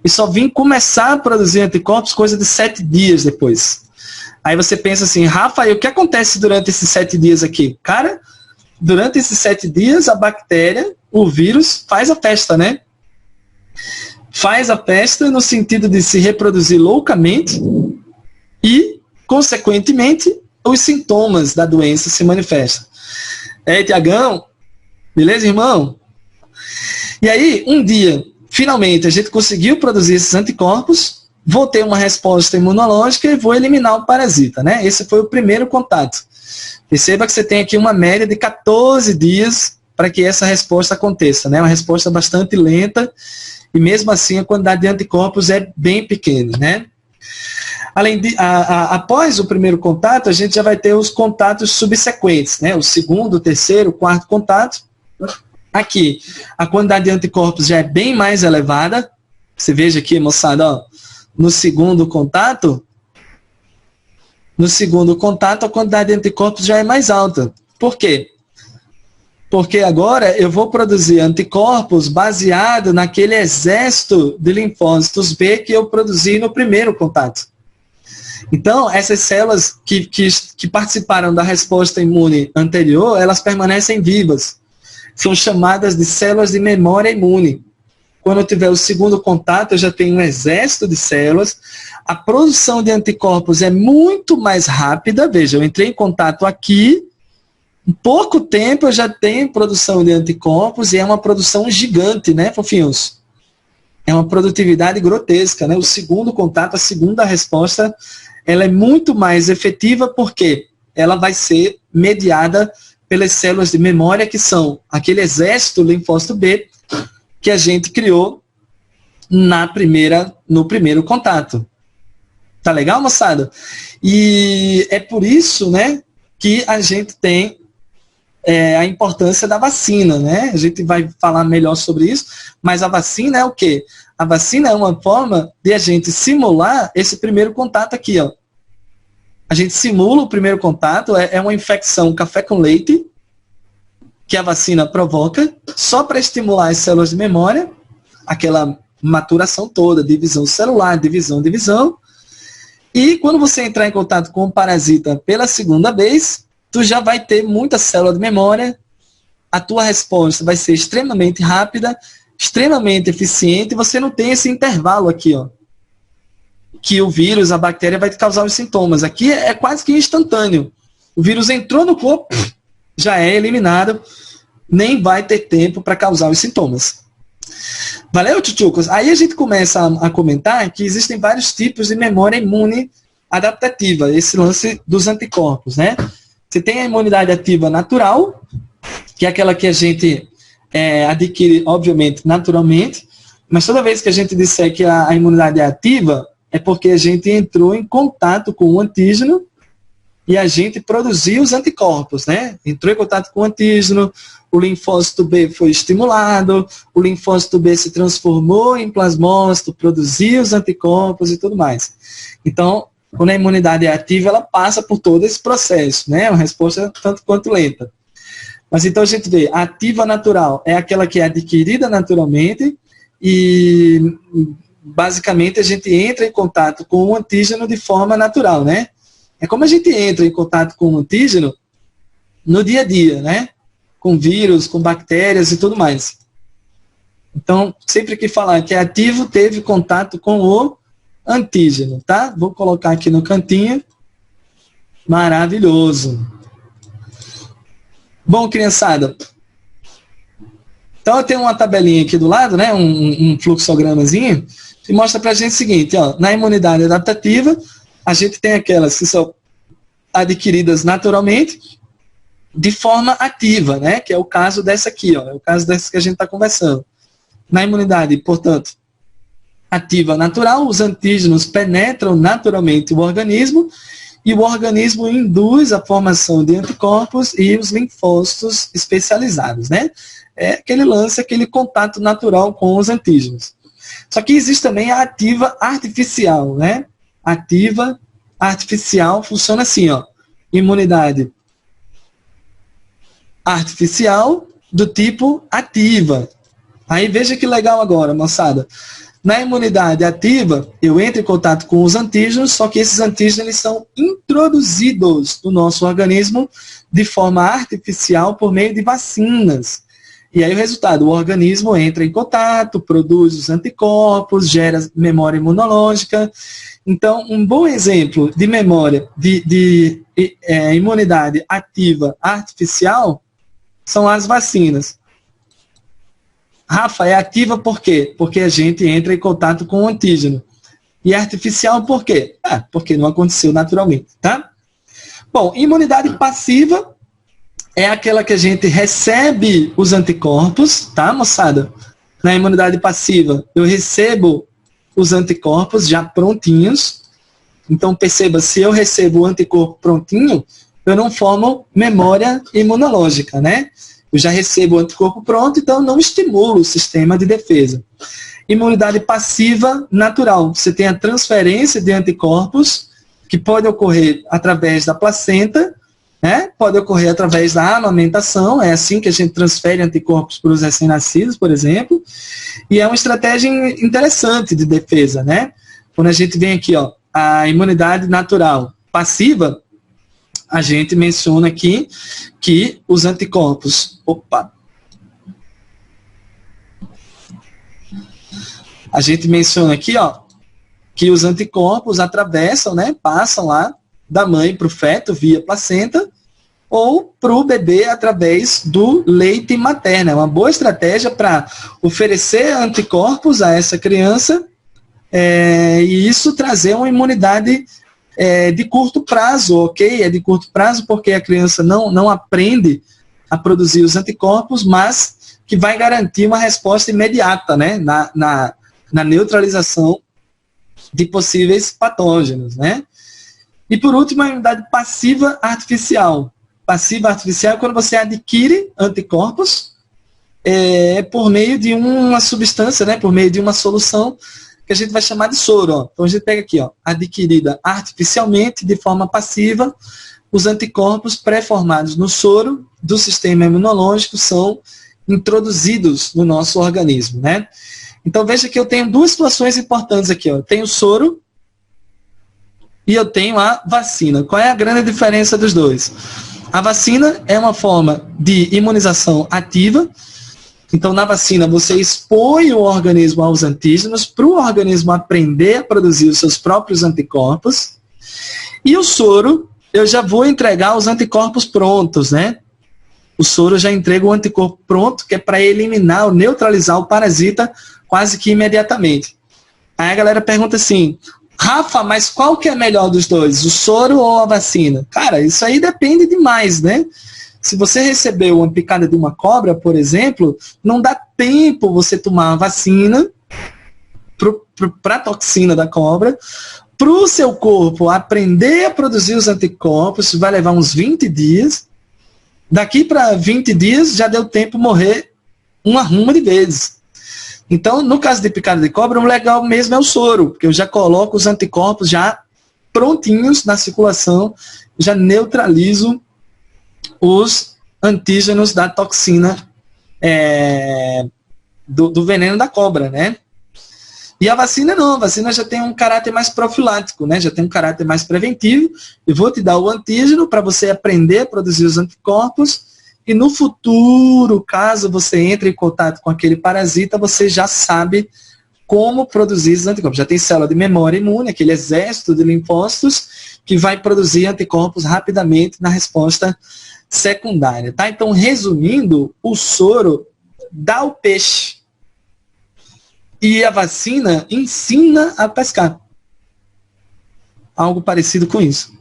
E só vim começar a produzir anticorpos coisa de 7 dias depois. Aí você pensa assim, Rafael, o que acontece durante esses 7 dias aqui? Cara, durante esses 7 dias, a bactéria, o vírus, faz a festa, né? Faz a festa no sentido de se reproduzir loucamente e, consequentemente, os sintomas da doença se manifestam. Tiagão, beleza, irmão? E aí, um dia, finalmente, a gente conseguiu produzir esses anticorpos, vou ter uma resposta imunológica e vou eliminar o parasita, né? Esse foi o primeiro contato. Perceba que você tem aqui uma média de 14 dias para que essa resposta aconteça, né? Uma resposta bastante lenta, e mesmo assim a quantidade de anticorpos é bem pequena, né? Além de, após o primeiro contato, a gente já vai ter os contatos subsequentes, né? O segundo, o terceiro, o quarto contato. Aqui, a quantidade de anticorpos já é bem mais elevada. Você veja aqui, moçada, ó, no segundo contato, a quantidade de anticorpos já é mais alta. Por quê? Porque agora eu vou produzir anticorpos baseado naquele exército de linfócitos B que eu produzi no primeiro contato. Então, essas células que participaram da resposta imune anterior, elas permanecem vivas. São chamadas de células de memória imune. Quando eu tiver o segundo contato, eu já tenho um exército de células. A produção de anticorpos é muito mais rápida. Veja, eu entrei em contato aqui, em pouco tempo eu já tenho produção de anticorpos e é uma produção gigante, né, fofinhos? É uma produtividade grotesca, né? O segundo contato, a segunda resposta, ela é muito mais efetiva porque ela vai ser mediada pelas células de memória, que são aquele exército linfócito B que a gente criou no primeiro contato. Tá legal, moçada? E é por isso, né, que a gente tem a importância da vacina, né? A gente vai falar melhor sobre isso, mas a vacina é o quê? A vacina é uma forma de a gente simular esse primeiro contato aqui, ó. A gente simula o primeiro contato, é uma infecção café com leite, que a vacina provoca, só para estimular as células de memória, aquela maturação toda, divisão celular, divisão. E quando você entrar em contato com o parasita pela segunda vez, tu já vai ter muita célula de memória, a tua resposta vai ser extremamente rápida, extremamente eficiente, e você não tem esse intervalo aqui, ó. que o vírus, a bactéria, vai causar os sintomas. Aqui é quase que instantâneo. O vírus entrou no corpo, já é eliminado, nem vai ter tempo para causar os sintomas. Valeu, tchutchucos? Aí a gente começa a comentar que existem vários tipos de memória imune adaptativa, esse lance dos anticorpos, né? Você tem a imunidade ativa natural, que é aquela que a gente adquire, obviamente, naturalmente, mas toda vez que a gente disser que a imunidade é ativa, é porque a gente entrou em contato com o antígeno e a gente produziu os anticorpos, né? Entrou em contato com o antígeno, o linfócito B foi estimulado, o linfócito B se transformou em plasmócito, produziu os anticorpos e tudo mais. Então, quando a imunidade é ativa, ela passa por todo esse processo, né? Uma resposta tanto quanto lenta. Mas então a gente vê, a ativa natural é aquela que é adquirida naturalmente e basicamente a gente entra em contato com o antígeno de forma natural, né? É como a gente entra em contato com o antígeno no dia a dia, né? Com vírus, com bactérias e tudo mais. Então, sempre que falar que é ativo, teve contato com o antígeno, tá? Vou colocar aqui no cantinho. Maravilhoso. Bom, criançada. Então, eu tenho uma tabelinha aqui do lado, né? Um fluxogramazinho, que mostra pra gente o seguinte, ó. Na imunidade adaptativa, a gente tem aquelas que são adquiridas naturalmente, de forma ativa, né? Que é o caso dessa aqui, ó. É o caso dessa que a gente está conversando. Na imunidade, portanto, ativa natural, os antígenos penetram naturalmente o organismo e o organismo induz a formação de anticorpos e os linfócitos especializados, né? É aquele lance, aquele contato natural com os antígenos. Só que existe também a ativa artificial, né? Ativa artificial funciona assim, ó. Imunidade artificial do tipo ativa. Aí veja que legal agora, moçada. Na imunidade ativa, eu entro em contato com os antígenos, só que esses antígenos eles são introduzidos no nosso organismo de forma artificial por meio de vacinas. E aí o resultado, o organismo entra em contato, produz os anticorpos, gera memória imunológica. Então, um bom exemplo de memória de imunidade ativa artificial são as vacinas. Rafa, é ativa por quê? Porque a gente entra em contato com o antígeno. E artificial por quê? Porque não aconteceu naturalmente, tá? Bom, imunidade passiva é aquela que a gente recebe os anticorpos, tá, moçada? Na imunidade passiva, eu recebo os anticorpos já prontinhos. Então, perceba, se eu recebo o anticorpo prontinho, eu não formo memória imunológica, né? Eu já recebo o anticorpo pronto, então não estimulo o sistema de defesa. Imunidade passiva natural. Você tem a transferência de anticorpos, que pode ocorrer através da placenta, né? Pode ocorrer através da amamentação, é assim que a gente transfere anticorpos para os recém-nascidos, por exemplo. E é uma estratégia interessante de defesa, né? Quando a gente vem aqui, ó, a imunidade natural passiva, a gente menciona aqui que os anticorpos... A gente menciona aqui, ó, que os anticorpos atravessam, né, passam lá da mãe para o feto via placenta ou para o bebê através do leite materno. É uma boa estratégia para oferecer anticorpos a essa criança e isso trazer uma imunidade de curto prazo, ok? É de curto prazo porque a criança não aprende a produzir os anticorpos, mas que vai garantir uma resposta imediata, né? Na neutralização de possíveis patógenos, né? E por último, a imunidade passiva artificial. Passiva artificial é quando você adquire anticorpos por meio de uma substância, né? Por meio de uma solução que a gente vai chamar de soro. Ó. Então a gente pega aqui, ó, adquirida artificialmente, de forma passiva, os anticorpos pré-formados no soro do sistema imunológico são introduzidos no nosso organismo, né? Então veja que eu tenho duas situações importantes aqui. Ó. Eu tenho o soro e eu tenho a vacina. Qual é a grande diferença dos dois? A vacina é uma forma de imunização ativa, Então, na vacina, você expõe o organismo aos antígenos para o organismo aprender a produzir os seus próprios anticorpos. E o soro, eu já vou entregar os anticorpos prontos, né? O soro já entrega o anticorpo pronto, que é para eliminar ou neutralizar o parasita quase que imediatamente. Aí a galera pergunta assim, Rafa, mas qual que é melhor dos dois, o soro ou a vacina? Cara, isso aí depende demais, né? Se você recebeu uma picada de uma cobra, por exemplo, não dá tempo você tomar a vacina para a toxina da cobra, para o seu corpo aprender a produzir os anticorpos, vai levar uns 20 dias. Daqui para 20 dias já deu tempo de morrer uma ruma de vezes. Então, no caso de picada de cobra, o legal mesmo é o soro, porque eu já coloco os anticorpos já prontinhos na circulação, já neutralizo os antígenos da toxina do veneno da cobra, né? E a vacina não, a vacina já tem um caráter mais profilático, né? Já tem um caráter mais preventivo. Eu vou te dar o antígeno para você aprender a produzir os anticorpos e no futuro, caso você entre em contato com aquele parasita, você já sabe como produzir os anticorpos. Já tem célula de memória imune, aquele exército de linfócitos que vai produzir anticorpos rapidamente na resposta secundária, tá? Então, resumindo, o soro dá o peixe e a vacina ensina a pescar. Algo parecido com isso.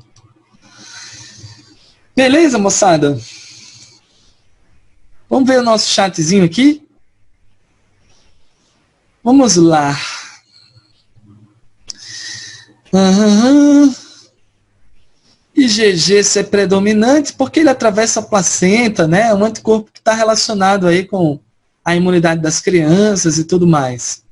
Beleza, moçada? Vamos ver o nosso chatzinho aqui? Vamos lá. IgG ser predominante porque ele atravessa a placenta, né? É um anticorpo que está relacionado aí com a imunidade das crianças e tudo mais.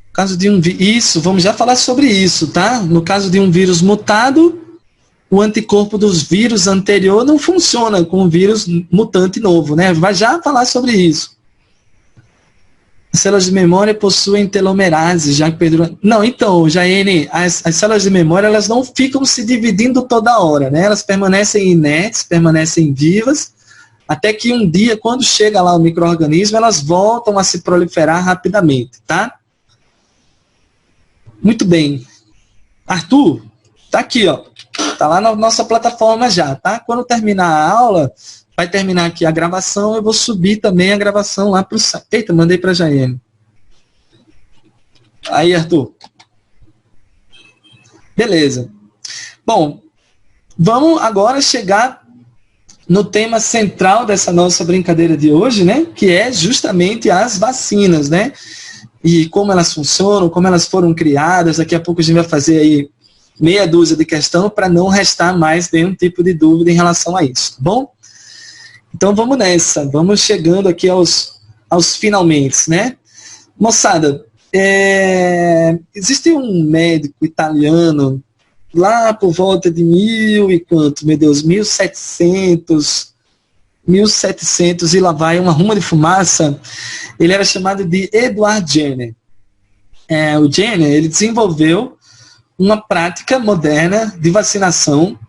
No caso de isso, vamos já falar sobre isso, tá? No caso de um vírus mutado, o anticorpo dos vírus anterior não funciona com o vírus mutante novo, né? Vai já falar sobre isso. As células de memória possuem telomerase, já que perduram... Não, então, Jaiane, as células de memória, elas não ficam se dividindo toda hora, né? Elas permanecem inertes, permanecem vivas, até que um dia, quando chega lá o micro-organismo, elas voltam a se proliferar rapidamente, tá? Muito bem. Arthur, tá aqui, ó. Tá lá na nossa plataforma já, tá? Quando terminar a aula... Vai terminar aqui a gravação, eu vou subir também a gravação lá para o site. Eita, mandei para a Jaiane. Aí, Arthur. Beleza. Bom, vamos agora chegar no tema central dessa nossa brincadeira de hoje, né? Que é justamente as vacinas, né? E como elas funcionam, como elas foram criadas. Daqui a pouco a gente vai fazer aí meia dúzia de questão para não restar mais nenhum tipo de dúvida em relação a isso, tá bom? Então vamos nessa, vamos chegando aqui aos finalmente, né? Moçada, existe um médico italiano, lá por volta de 1700 e lá vai uma ruma de fumaça, ele era chamado de Edward Jenner. O Jenner, ele desenvolveu uma prática moderna de vacinação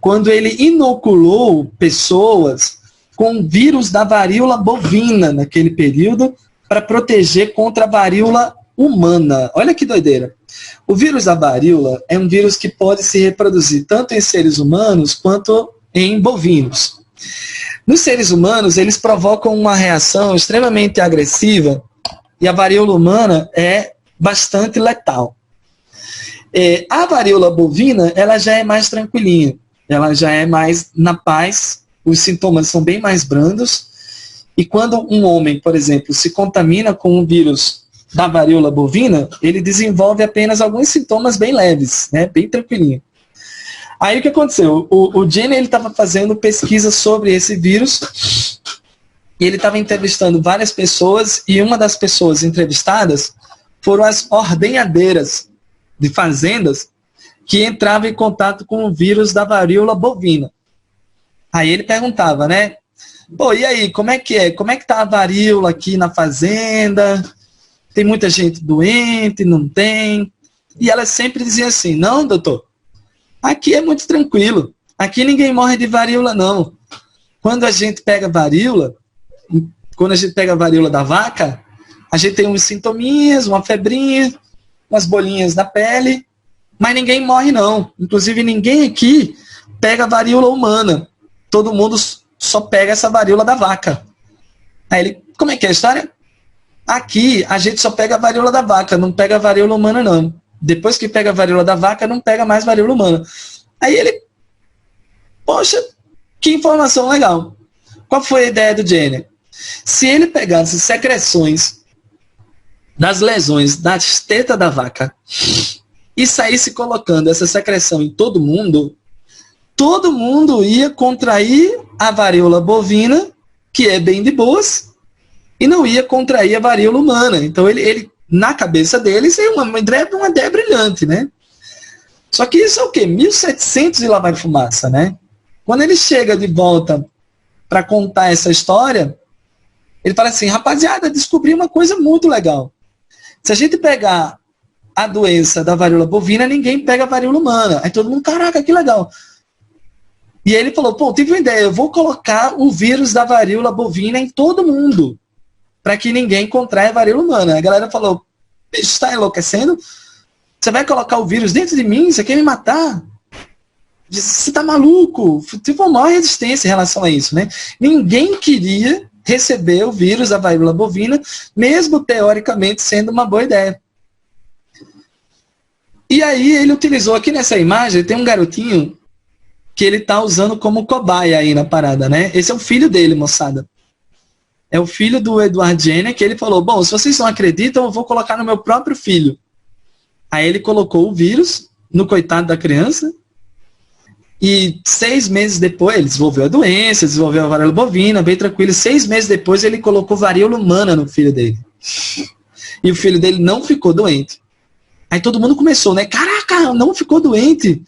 quando ele inoculou pessoas com vírus da varíola bovina naquele período para proteger contra a varíola humana. Olha que doideira. O vírus da varíola é um vírus que pode se reproduzir tanto em seres humanos quanto em bovinos. Nos seres humanos, eles provocam uma reação extremamente agressiva e a varíola humana é bastante letal. A varíola bovina, ela já é mais tranquilinha, ela já é mais na paz, os sintomas são bem mais brandos, e quando um homem, por exemplo, se contamina com um vírus da varíola bovina, ele desenvolve apenas alguns sintomas bem leves, né, bem tranquilinho. Aí o que aconteceu? O Jenner estava fazendo pesquisa sobre esse vírus, e ele estava entrevistando várias pessoas, e uma das pessoas entrevistadas foram as ordenhadeiras de fazendas que entravam em contato com o vírus da varíola bovina. Aí ele perguntava, né? Pô, e aí, como é que é? Como é que tá a varíola aqui na fazenda? Tem muita gente doente, não tem? E ela sempre dizia assim, não, doutor, aqui é muito tranquilo. Aqui ninguém morre de varíola, não. Quando a gente pega varíola, quando a gente pega a varíola da vaca, a gente tem uns sintominhas, uma febrinha, umas bolinhas na pele, mas ninguém morre não. Inclusive ninguém aqui pega a varíola humana. Todo mundo só pega essa varíola da vaca. Aí ele, como é que é a história? Aqui a gente só pega a varíola da vaca, não pega a varíola humana não. Depois que pega a varíola da vaca, não pega mais varíola humana. Aí ele, poxa, que informação legal. Qual foi a ideia do Jenner? Se ele pegasse secreções das lesões das tetas da vaca e saísse colocando essa secreção em todo mundo ia contrair a varíola bovina, que é bem de boas, e não ia contrair a varíola humana. Então ele na cabeça dele, isso é uma ideia brilhante, né? Só que isso é o quê? 1700 e lá vai fumaça, né? Quando ele chega de volta para contar essa história, ele fala assim, rapaziada, descobri uma coisa muito legal. Se a gente pegar a doença da varíola bovina, ninguém pega a varíola humana. Aí todo mundo, caraca, que legal. E ele falou, pô, tive uma ideia, eu vou colocar o vírus da varíola bovina em todo mundo, para que ninguém contraia a varíola humana. A galera falou, bicho, está enlouquecendo? Você vai colocar o vírus dentro de mim? Você quer me matar? Você tá maluco? Tive uma maior resistência em relação a isso, né? Ninguém queria receber o vírus da varíola bovina, mesmo teoricamente sendo uma boa ideia. E aí ele utilizou aqui nessa imagem, tem um garotinho que ele tá usando como cobaia aí na parada, né? Esse é o filho dele, moçada. É o filho do Edward Jenner, que ele falou, bom, se vocês não acreditam, eu vou colocar no meu próprio filho. Aí ele colocou o vírus no coitado da criança, e 6 meses depois, ele desenvolveu a doença, desenvolveu a varíola bovina, bem tranquilo. 6 meses depois, ele colocou varíola humana no filho dele. E o filho dele não ficou doente. Aí todo mundo começou, né? Caraca, não ficou doente.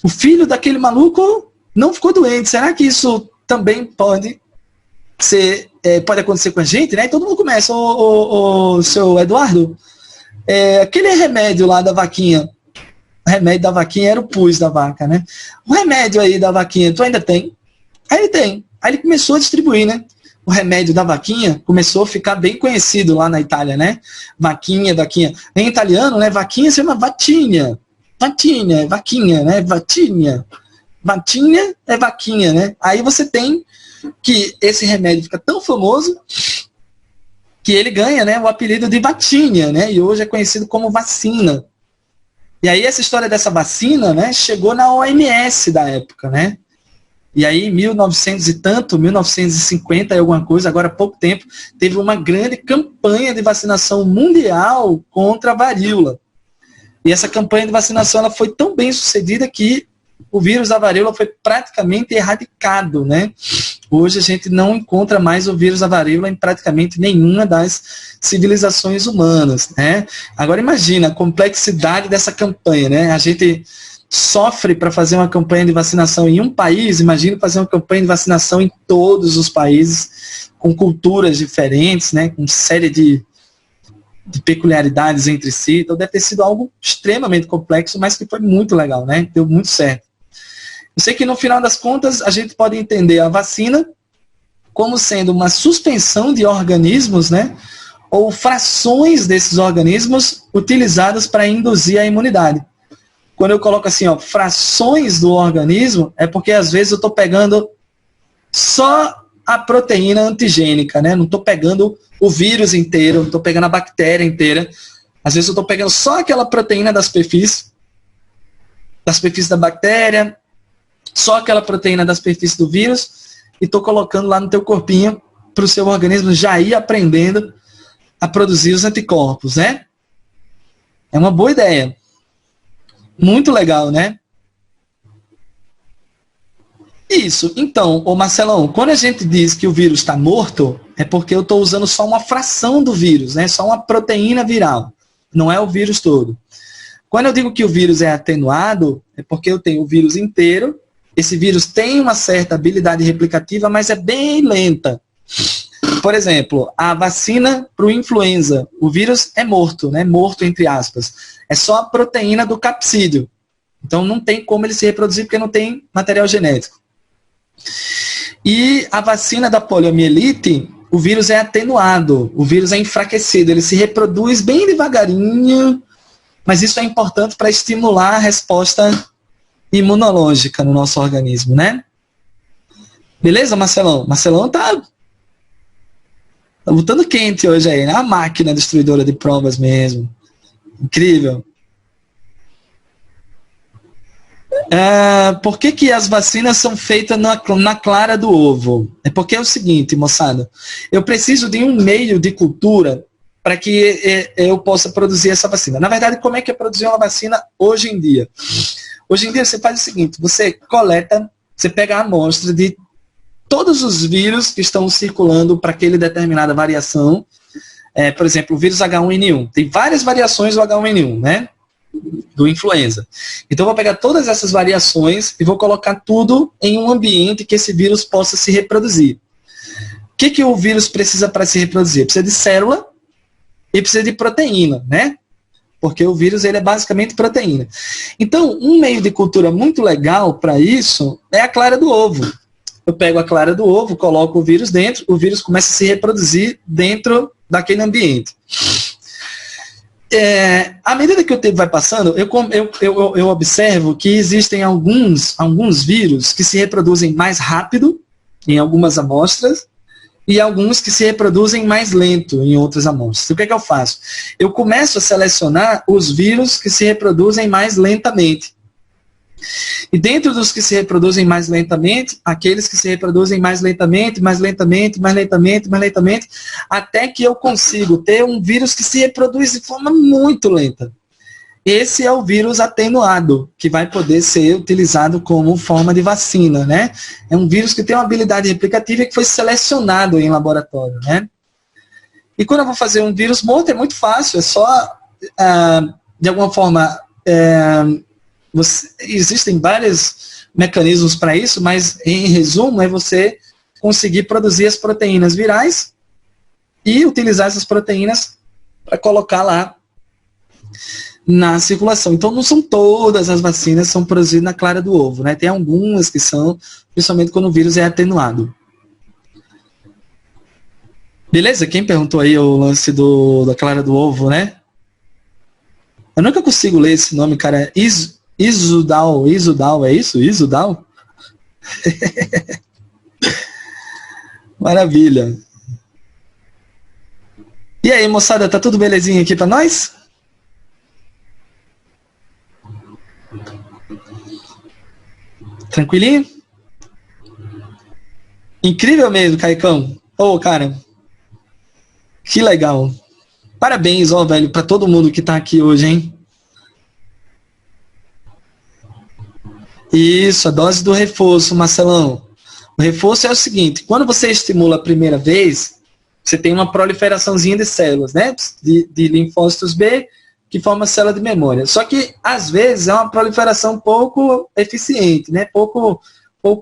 O filho daquele maluco não ficou doente. Será que isso também pode ser, pode acontecer com a gente, né? E todo mundo começa, o seu Eduardo, aquele remédio lá da vaquinha, o remédio da vaquinha era o pus da vaca, né? O remédio aí da vaquinha, tu ainda tem? Aí ele tem. Aí ele começou a distribuir, né? O remédio da vaquinha começou a ficar bem conhecido lá na Itália, né? Vaquinha, vaquinha. Em italiano, né? Vaquinha se chama vatinha. Vatinha, vaquinha, né? Vatinha. Vatinha é vaquinha, né? Aí você tem que esse remédio fica tão famoso que ele ganha, né, o apelido de vatinha, né? E hoje é conhecido como vacina. E aí essa história dessa vacina, né, chegou na OMS da época, né? E aí em 1900 e tanto, 1950 e alguma coisa, agora há pouco tempo, teve uma grande campanha de vacinação mundial contra a varíola. E essa campanha de vacinação ela foi tão bem sucedida que o vírus da varíola foi praticamente erradicado, né? Hoje a gente não encontra mais o vírus da varíola em praticamente nenhuma das civilizações humanas, né? Agora imagina a complexidade dessa campanha, né? A gente sofre para fazer uma campanha de vacinação em um país, imagina fazer uma campanha de vacinação em todos os países, com culturas diferentes, né? Com série de peculiaridades entre si. Então deve ter sido algo extremamente complexo, mas que foi muito legal, né? Deu muito certo. Eu sei que no final das contas a gente pode entender a vacina como sendo uma suspensão de organismos, né? Ou frações desses organismos utilizadas para induzir a imunidade. Quando eu coloco assim, ó, frações do organismo, é porque às vezes eu estou pegando só a proteína antigênica, né? Não estou pegando o vírus inteiro, não estou pegando a bactéria inteira. Às vezes eu estou pegando só aquela proteína das superfícies da bactéria, só aquela proteína da superfície do vírus, e estou colocando lá no teu corpinho para o seu organismo já ir aprendendo a produzir os anticorpos, né? É uma boa ideia. Muito legal, né? Isso. Então, ô Marcelão, quando a gente diz que o vírus está morto, é porque eu estou usando só uma fração do vírus, né? Só uma proteína viral. Não é o vírus todo. Quando eu digo que o vírus é atenuado, é porque eu tenho o vírus inteiro. Esse vírus tem uma certa habilidade replicativa, mas é bem lenta. Por exemplo, a vacina para o influenza, o vírus é morto, né? Morto entre aspas. É só a proteína do capsídeo. Então não tem como ele se reproduzir porque não tem material genético. E a vacina da poliomielite, o vírus é atenuado, o vírus é enfraquecido, ele se reproduz bem devagarinho, mas isso é importante para estimular a resposta imunológica no nosso organismo, né? Beleza, Marcelão? Marcelão tá lutando quente hoje aí, né? A máquina destruidora de provas mesmo. Incrível. Por que as vacinas são feitas na clara do ovo? É porque é o seguinte, moçada. Eu preciso de um meio de cultura para que eu possa produzir essa vacina. Na verdade, como é que é produzir uma vacina hoje em dia? Hoje em dia você faz o seguinte, você coleta, você pega a amostra de todos os vírus que estão circulando para aquela determinada variação. Por exemplo, o vírus H1N1. Tem várias variações do H1N1, né? Do influenza. Então eu vou pegar todas essas variações e vou colocar tudo em um ambiente que esse vírus possa se reproduzir. O que o vírus precisa para se reproduzir? Precisa de célula e precisa de proteína, né? Porque o vírus ele é basicamente proteína. Então, um meio de cultura muito legal para isso é a clara do ovo. Eu pego a clara do ovo, coloco o vírus dentro, o vírus começa a se reproduzir dentro daquele ambiente. À medida que o tempo vai passando, eu observo que existem alguns vírus que se reproduzem mais rápido em algumas amostras e alguns que se reproduzem mais lento em outras amostras. O que é que eu faço? Eu começo a selecionar os vírus que se reproduzem mais lentamente. E dentro dos que se reproduzem mais lentamente, aqueles que se reproduzem mais lentamente, até que eu consigo ter um vírus que se reproduz de forma muito lenta. Esse é o vírus atenuado, que vai poder ser utilizado como forma de vacina, né? É um vírus que tem uma habilidade replicativa e que foi selecionado em laboratório, né? E quando eu vou fazer um vírus morto, é muito fácil, é só, de alguma forma... existem vários mecanismos para isso, mas em resumo é você conseguir produzir as proteínas virais e utilizar essas proteínas para colocar lá na circulação. Então não são todas as vacinas que são produzidas na clara do ovo, né? Tem algumas que são, principalmente quando o vírus é atenuado. Beleza? Quem perguntou aí o lance da clara do ovo, né? Eu nunca consigo ler esse nome, cara. Isudal, é isso? Isudal? Maravilha. E aí, moçada, tá tudo belezinha aqui pra nós? Tranquilinho? Incrível mesmo, Caicão. Cara, que legal. Parabéns, velho, pra todo mundo que tá aqui hoje, hein? Isso, a dose do reforço, Marcelão. O reforço é o seguinte, quando você estimula a primeira vez, você tem uma proliferaçãozinha de células, né? De linfócitos B, que forma célula de memória. Só que, às vezes, é uma proliferação pouco eficiente, né? Pouco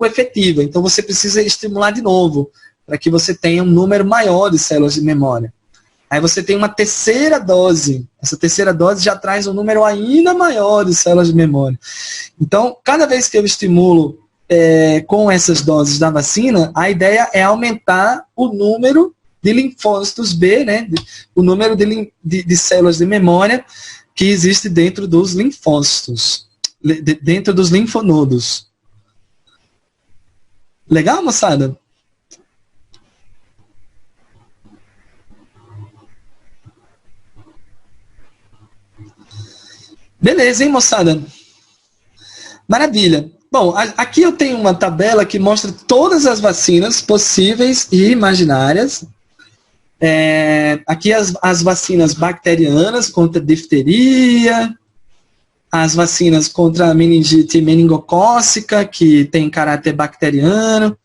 efetiva. Então, você precisa estimular de novo, para que você tenha um número maior de células de memória. Aí você tem uma terceira dose. Essa terceira dose já traz um número ainda maior de células de memória. Então, cada vez que eu estimulo com essas doses da vacina, a ideia é aumentar o número de linfócitos B, né? O número de células de memória que existe dentro dos linfócitos, dentro dos linfonodos. Legal, moçada? Beleza, hein, moçada? Maravilha. Bom, aqui eu tenho uma tabela que mostra todas as vacinas possíveis e imaginárias. Aqui as vacinas bacterianas contra difteria, as vacinas contra a meningite meningocócica, que tem caráter bacteriano.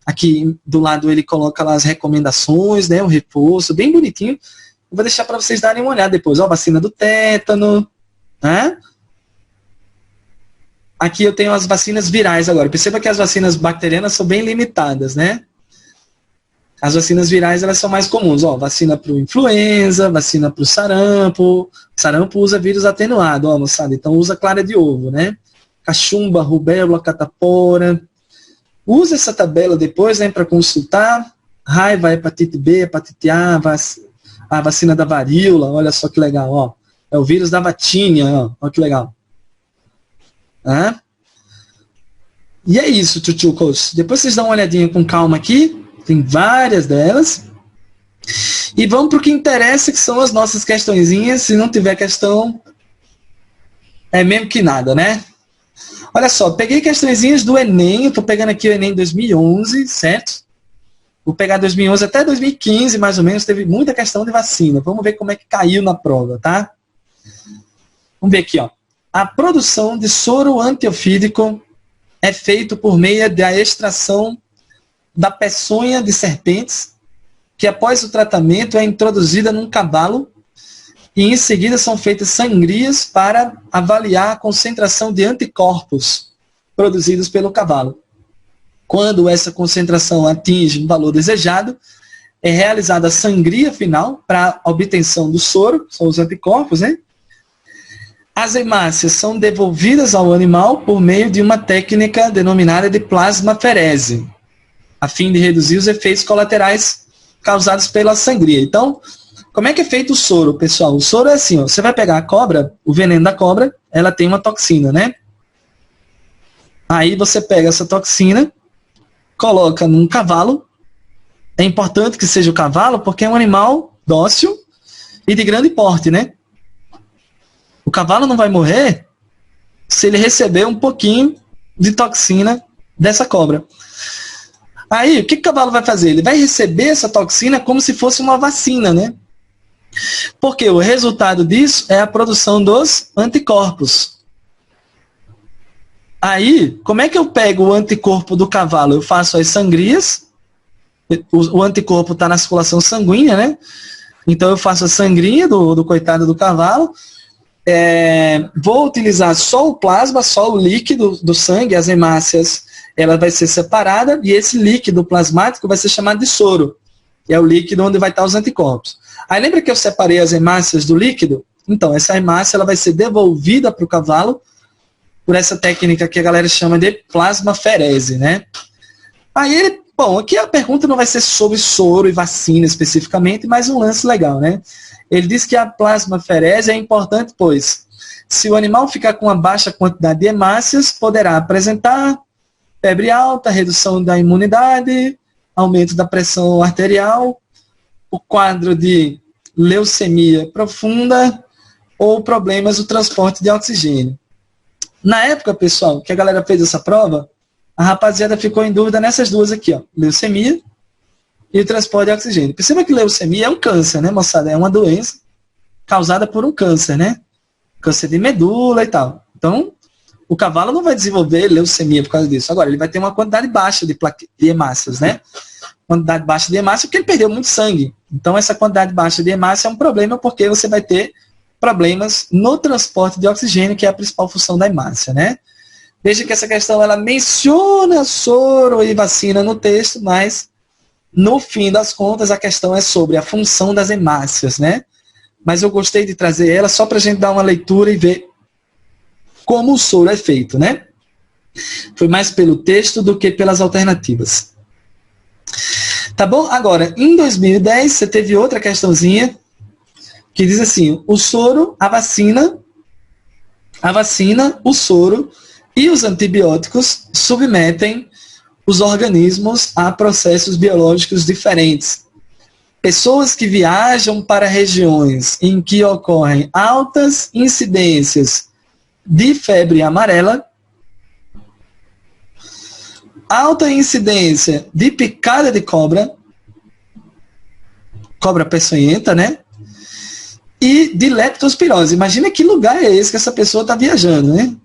Aqui do lado ele coloca lá as recomendações, né, o reforço, bem bonitinho. Eu vou deixar para vocês darem uma olhada depois. Ó, vacina do tétano, né? Aqui eu tenho as vacinas virais agora. Perceba que as vacinas bacterianas são bem limitadas, né? As vacinas virais, elas são mais comuns. Ó, vacina para o influenza, vacina para o sarampo. Sarampo usa vírus atenuado, ó, moçada. Então usa clara de ovo, né? Cachumba, rubéola, catapora. Usa essa tabela depois, né, para consultar. raiva, hepatite B, hepatite A, a vacina da varíola, olha só que legal, ó. É o vírus da vatínia, ó, olha que legal. E é isso, tchutchucos. Depois vocês dão uma olhadinha com calma aqui, tem várias delas. E vamos para o que interessa, que são as nossas questõezinhas. Se não tiver questão, é mesmo que nada, né? Olha só, peguei questõezinhas do Enem, eu tô pegando aqui o Enem 2011, certo? Vou pegar 2011 até 2015, mais ou menos, teve muita questão de vacina. Vamos ver como é que caiu na prova, tá? Vamos ver aqui, ó. A produção de soro antiofídico é feito por meio da extração da peçonha de serpentes, que após o tratamento é introduzida num cavalo e em seguida são feitas sangrias para avaliar a concentração de anticorpos produzidos pelo cavalo. Quando essa concentração atinge um valor desejado, é realizada a sangria final para a obtenção do soro, são os anticorpos, né? As hemácias são devolvidas ao animal por meio de uma técnica denominada de plasmaferese, a fim de reduzir os efeitos colaterais causados pela sangria. Então, como é que é feito o soro, pessoal? O soro é assim, ó, você vai pegar a cobra, o veneno da cobra, ela tem uma toxina, né? Aí você pega essa toxina, coloca num cavalo. É importante que seja o cavalo, porque é um animal dócil e de grande porte, né? O cavalo não vai morrer se ele receber um pouquinho de toxina dessa cobra. Aí, o que o cavalo vai fazer? Ele vai receber essa toxina como se fosse uma vacina, né? Porque o resultado disso é a produção dos anticorpos. Aí, como é que eu pego o anticorpo do cavalo? Eu faço as sangrias, o anticorpo está na circulação sanguínea, né? Então eu faço a sangria do coitado do cavalo, vou utilizar só o plasma, só o líquido do sangue, as hemácias, ela vai ser separada e esse líquido plasmático vai ser chamado de soro. É o líquido onde vai estar os anticorpos. Aí lembra que eu separei as hemácias do líquido? Então, essa hemácia ela vai ser devolvida para o cavalo por essa técnica que a galera chama de plasmaferese, né? Aí, bom, aqui a pergunta não vai ser sobre soro e vacina especificamente, mas um lance legal, né? Ele diz que a plasmaferese é importante, pois se o animal ficar com uma baixa quantidade de hemácias, poderá apresentar febre alta, redução da imunidade, aumento da pressão arterial, o quadro de leucemia profunda ou problemas do transporte de oxigênio. Na época, pessoal, que a galera fez essa prova, a rapaziada ficou em dúvida nessas duas aqui, ó, leucemia e o transporte de oxigênio. Perceba que leucemia é um câncer, né, moçada? É uma doença causada por um câncer, né? Câncer de medula e tal. Então, o cavalo não vai desenvolver leucemia por causa disso. Agora, ele vai ter uma quantidade baixa de hemácias, né? Quantidade baixa de hemácia porque ele perdeu muito sangue. Então, essa quantidade baixa de hemácia é um problema porque você vai ter problemas no transporte de oxigênio, que é a principal função da hemácia, né? Veja que essa questão, ela menciona soro e vacina no texto, mas, no fim das contas, a questão é sobre a função das hemácias, né? Mas eu gostei de trazer ela só para a gente dar uma leitura e ver como o soro é feito, né? Foi mais pelo texto do que pelas alternativas. Tá bom? Agora, em 2010, você teve outra questãozinha que diz assim, o soro, a vacina, o soro e os antibióticos submetem os organismos a processos biológicos diferentes. Pessoas que viajam para regiões em que ocorrem altas incidências de febre amarela, alta incidência de picada de cobra peçonhenta, né? E de leptospirose. Imagina que lugar é esse que essa pessoa está viajando, né?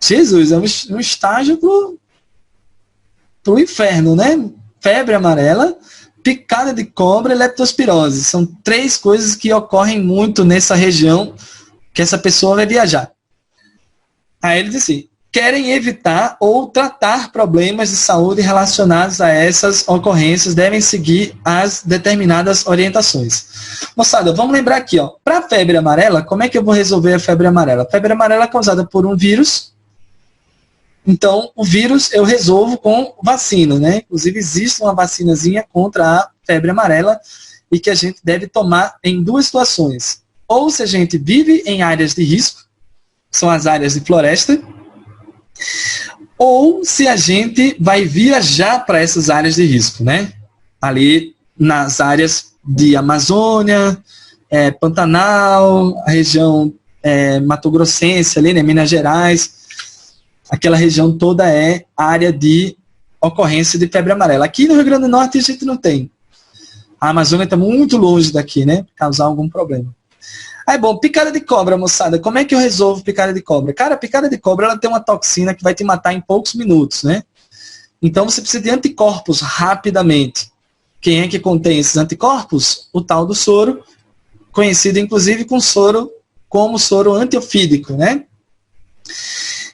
Jesus, é um estágio pro inferno, né? Febre amarela, picada de cobra e leptospirose. São 3 coisas que ocorrem muito nessa região que essa pessoa vai viajar. Aí ele diz assim, querem evitar ou tratar problemas de saúde relacionados a essas ocorrências, devem seguir as determinadas orientações. Moçada, vamos lembrar aqui, ó, para a febre amarela, como é que eu vou resolver a febre amarela? A febre amarela é causada por um vírus Então, o vírus eu resolvo com vacina, né? Inclusive, existe uma vacinazinha contra a febre amarela e que a gente deve tomar em duas situações. Ou se a gente vive em áreas de risco, são as áreas de floresta, ou se a gente vai viajar para essas áreas de risco, né? Ali nas áreas de Amazônia, Pantanal, a região Mato Grossense, ali, né? Minas Gerais, aquela região toda é área de ocorrência de febre amarela. Aqui no Rio Grande do Norte a gente não tem. A Amazônia está muito longe daqui, né? Causar algum problema. Aí, bom, picada de cobra, moçada. Como é que eu resolvo picada de cobra? Cara, a picada de cobra ela tem uma toxina que vai te matar em poucos minutos, né? Então você precisa de anticorpos rapidamente. Quem é que contém esses anticorpos? O tal do soro, conhecido inclusive como soro antiofídico, né?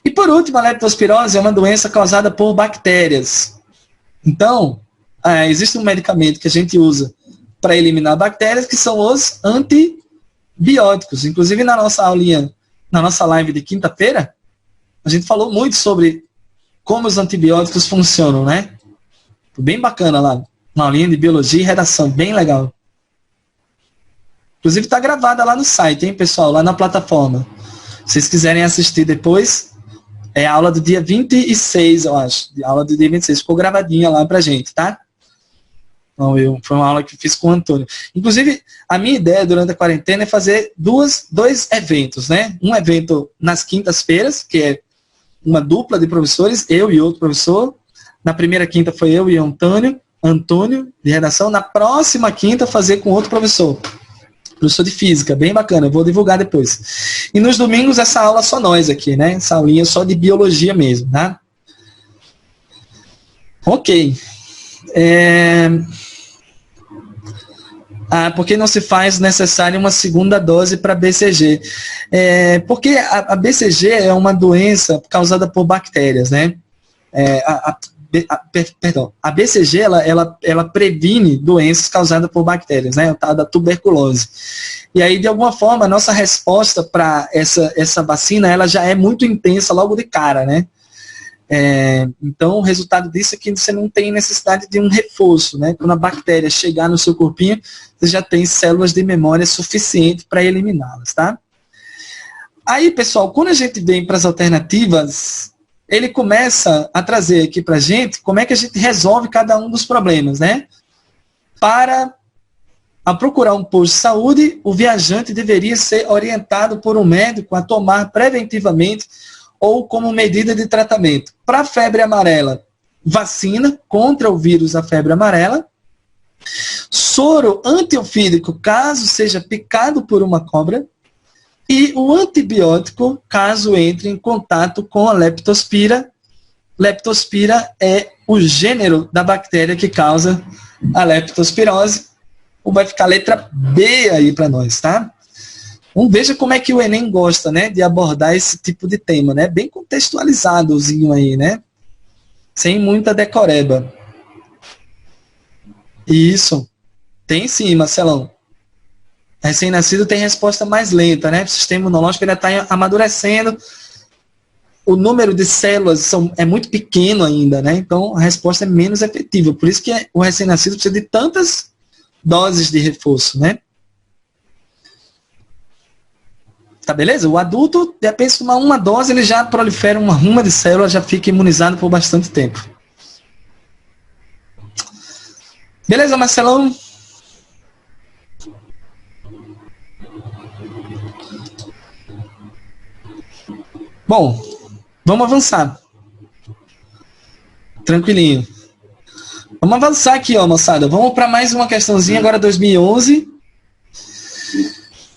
E por último, a leptospirose é uma doença causada por bactérias. Então, existe um medicamento que a gente usa para eliminar bactérias, que são os antibióticos. Inclusive, na nossa aulinha, na nossa live de quinta-feira, a gente falou muito sobre como os antibióticos funcionam, né? Bem bacana lá. Uma aulinha de biologia e redação, bem legal. Inclusive, está gravada lá no site, hein, pessoal? Lá na plataforma. Se vocês quiserem assistir depois, é a aula do dia 26, eu acho. A aula do dia 26. Ficou gravadinha lá pra gente, tá? Não, foi uma aula que fiz com o Antônio. Inclusive, a minha ideia durante a quarentena é fazer dois eventos, né? Um evento nas quintas-feiras, que é uma dupla de professores, eu e outro professor. Na primeira quinta foi eu e Antônio, de redação. Na próxima quinta, fazer com outro professor de física, bem bacana, eu vou divulgar depois. E nos domingos, essa aula só nós aqui, né? Essa aulinha só de biologia mesmo, tá? Ok. Por que não se faz necessária uma segunda dose para BCG? Porque a BCG é uma doença causada por bactérias, né? A BCG ela previne doenças causadas por bactérias, né? O tal da tuberculose. E aí, de alguma forma, a nossa resposta para essa vacina ela já é muito intensa logo de cara, né? Então, o resultado disso é que você não tem necessidade de um reforço, né? Quando a bactéria chegar no seu corpinho, você já tem células de memória suficiente para eliminá-las, tá? Aí, pessoal, quando a gente vem para as alternativas, ele começa a trazer aqui para a gente como é que a gente resolve cada um dos problemas, né? Ao procurar um posto de saúde, o viajante deveria ser orientado por um médico a tomar preventivamente ou como medida de tratamento. Para a febre amarela, vacina contra o vírus da febre amarela, soro antiofídico caso seja picado por uma cobra, e o antibiótico, caso entre em contato com a leptospira. Leptospira é o gênero da bactéria que causa a leptospirose. Vai ficar a letra B aí para nós, tá? Vamos ver como é que o Enem gosta, né, de abordar esse tipo de tema, né? Bem contextualizadozinho aí, né? Sem muita decoreba. Isso. Tem sim, Marcelão. Recém-nascido tem resposta mais lenta, né? O sistema imunológico ainda está amadurecendo. O número de células é muito pequeno ainda, né? Então a resposta é menos efetiva. Por isso que o recém-nascido precisa de tantas doses de reforço, né? Tá beleza? O adulto, de repente, tomar uma dose, ele já prolifera uma ruma de células, já fica imunizado por bastante tempo. Beleza, Marcelão? Bom, vamos avançar. Tranquilinho. Vamos avançar aqui, ó, moçada. Vamos para mais uma questãozinha, agora 2011.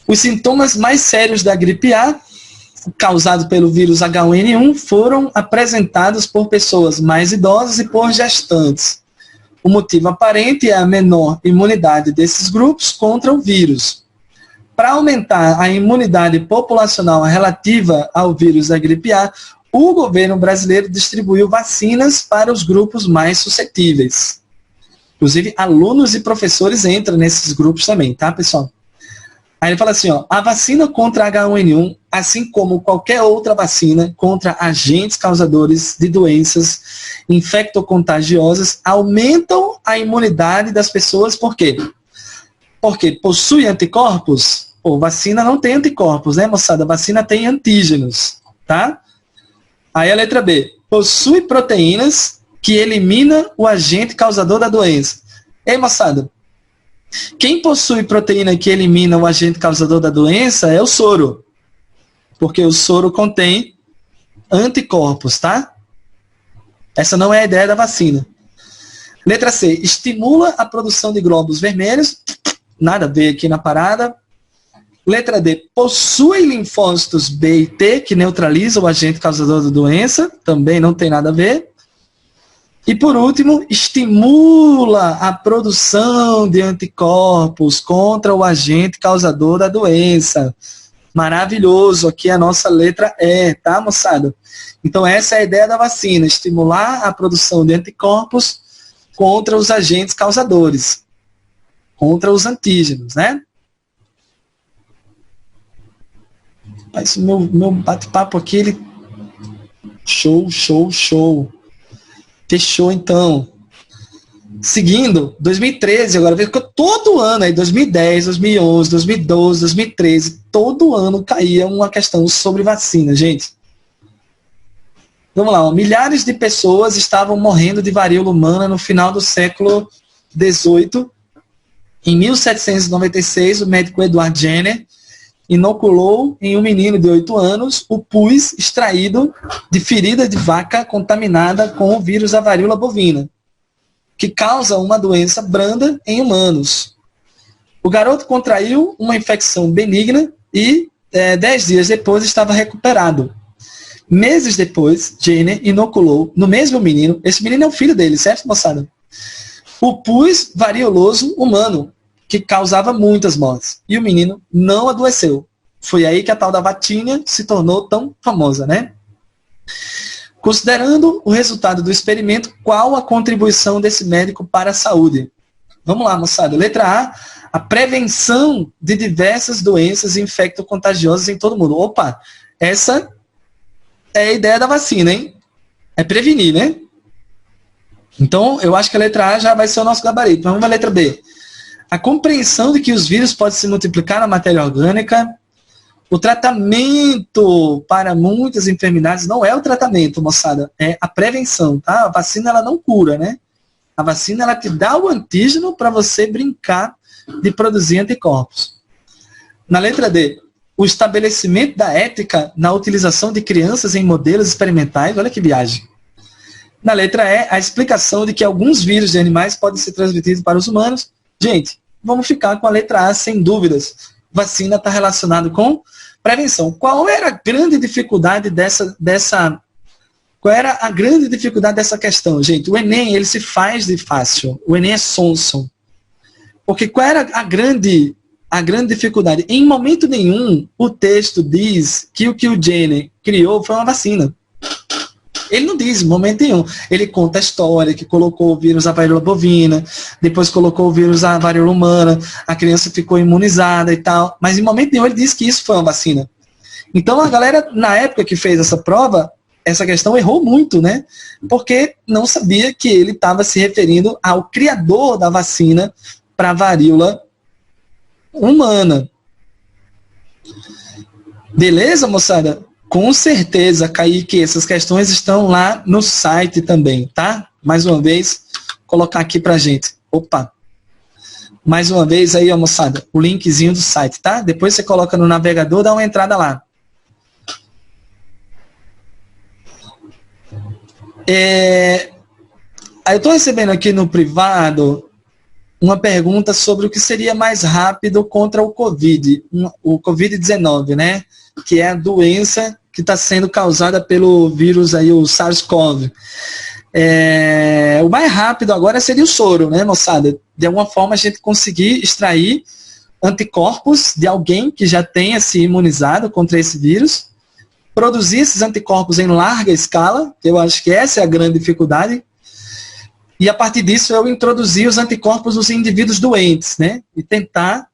Os sintomas mais sérios da gripe A, causados pelo vírus H1N1, foram apresentados por pessoas mais idosas e por gestantes. O motivo aparente é a menor imunidade desses grupos contra o vírus. Para aumentar a imunidade populacional relativa ao vírus da gripe A, o governo brasileiro distribuiu vacinas para os grupos mais suscetíveis. Inclusive, alunos e professores entram nesses grupos também, tá, pessoal? Aí ele fala assim, ó, a vacina contra H1N1, assim como qualquer outra vacina contra agentes causadores de doenças infectocontagiosas, aumentam a imunidade das pessoas. Por quê? Porque possui anticorpos. Pô, vacina não tem anticorpos, né, moçada? A vacina tem antígenos, tá? Aí a letra B. Possui proteínas que eliminam o agente causador da doença. Ei, moçada, quem possui proteína que elimina o agente causador da doença é o soro. Porque o soro contém anticorpos, tá? Essa não é a ideia da vacina. Letra C. Estimula a produção de glóbulos vermelhos. Nada a ver aqui na parada. Letra D. Possui linfócitos B e T que neutralizam o agente causador da doença. Também não tem nada a ver. E por último, estimula a produção de anticorpos contra o agente causador da doença. Maravilhoso. Aqui é a nossa letra E, tá, moçada? Então essa é a ideia da vacina. Estimular a produção de anticorpos contra os agentes causadores. Contra os antígenos, né? Mas o meu bate-papo aqui, ele... Show. Fechou, então. Seguindo, 2013, agora ficou todo ano, aí 2010, 2011, 2012, 2013, todo ano caía uma questão sobre vacina, gente. Vamos lá, ó. Milhares de pessoas estavam morrendo de varíola humana no final do século XVIII. Em 1796, o médico Edward Jenner inoculou em um menino de 8 anos o pus extraído de ferida de vaca contaminada com o vírus da varíola bovina, que causa uma doença branda em humanos. O garoto contraiu uma infecção benigna e 10 dias depois estava recuperado. Meses depois, Jenner inoculou no mesmo menino, esse menino é o filho dele, certo, moçada? O pus varioloso humano, que causava muitas mortes. E o menino não adoeceu. Foi aí que a tal da vacina se tornou tão famosa, né? Considerando o resultado do experimento, qual a contribuição desse médico para a saúde? Vamos lá, moçada. Letra A prevenção de diversas doenças infectocontagiosas em todo o mundo. Opa, essa é a ideia da vacina, hein? É prevenir, né? Então, eu acho que a letra A já vai ser o nosso gabarito. Vamos para a letra B. A compreensão de que os vírus podem se multiplicar na matéria orgânica. O tratamento para muitas enfermidades não é o tratamento, moçada, é a prevenção, tá? A vacina, ela não cura, né? A vacina, ela te dá o antígeno para você brincar de produzir anticorpos. Na letra D, o estabelecimento da ética na utilização de crianças em modelos experimentais. Olha que viagem. Na letra E, a explicação de que alguns vírus de animais podem ser transmitidos para os humanos. Gente, vamos ficar com a letra A sem dúvidas. Vacina está relacionado com prevenção. Qual era a grande dificuldade Qual era a grande dificuldade dessa questão, gente? O Enem, ele se faz de fácil. O Enem é sonso. Porque qual era a grande dificuldade? Em momento nenhum, o texto diz que o Jenner criou foi uma vacina. Ele não diz em momento nenhum. Ele conta a história que colocou o vírus da varíola bovina, depois colocou o vírus da varíola humana, a criança ficou imunizada e tal. Mas em momento nenhum ele diz que isso foi uma vacina. Então a galera, na época que fez essa prova, essa questão errou muito, né? Porque não sabia que ele estava se referindo ao criador da vacina para a varíola humana. Beleza, moçada? Com certeza, Kaique, essas questões estão lá no site também, tá? Mais uma vez, colocar aqui pra gente. Opa! Mais uma vez aí, ó, moçada, o linkzinho do site, tá? Depois você coloca no navegador, dá uma entrada lá. Eu tô recebendo aqui no privado uma pergunta sobre o que seria mais rápido contra o Covid-19, né? Que é a doença que está sendo causada pelo vírus aí, o SARS-CoV. O mais rápido agora seria o soro, né, moçada? De alguma forma a gente conseguir extrair anticorpos de alguém que já tenha se imunizado contra esse vírus, produzir esses anticorpos em larga escala, que eu acho que essa é a grande dificuldade, e a partir disso eu introduzir os anticorpos nos indivíduos doentes, né? E tentar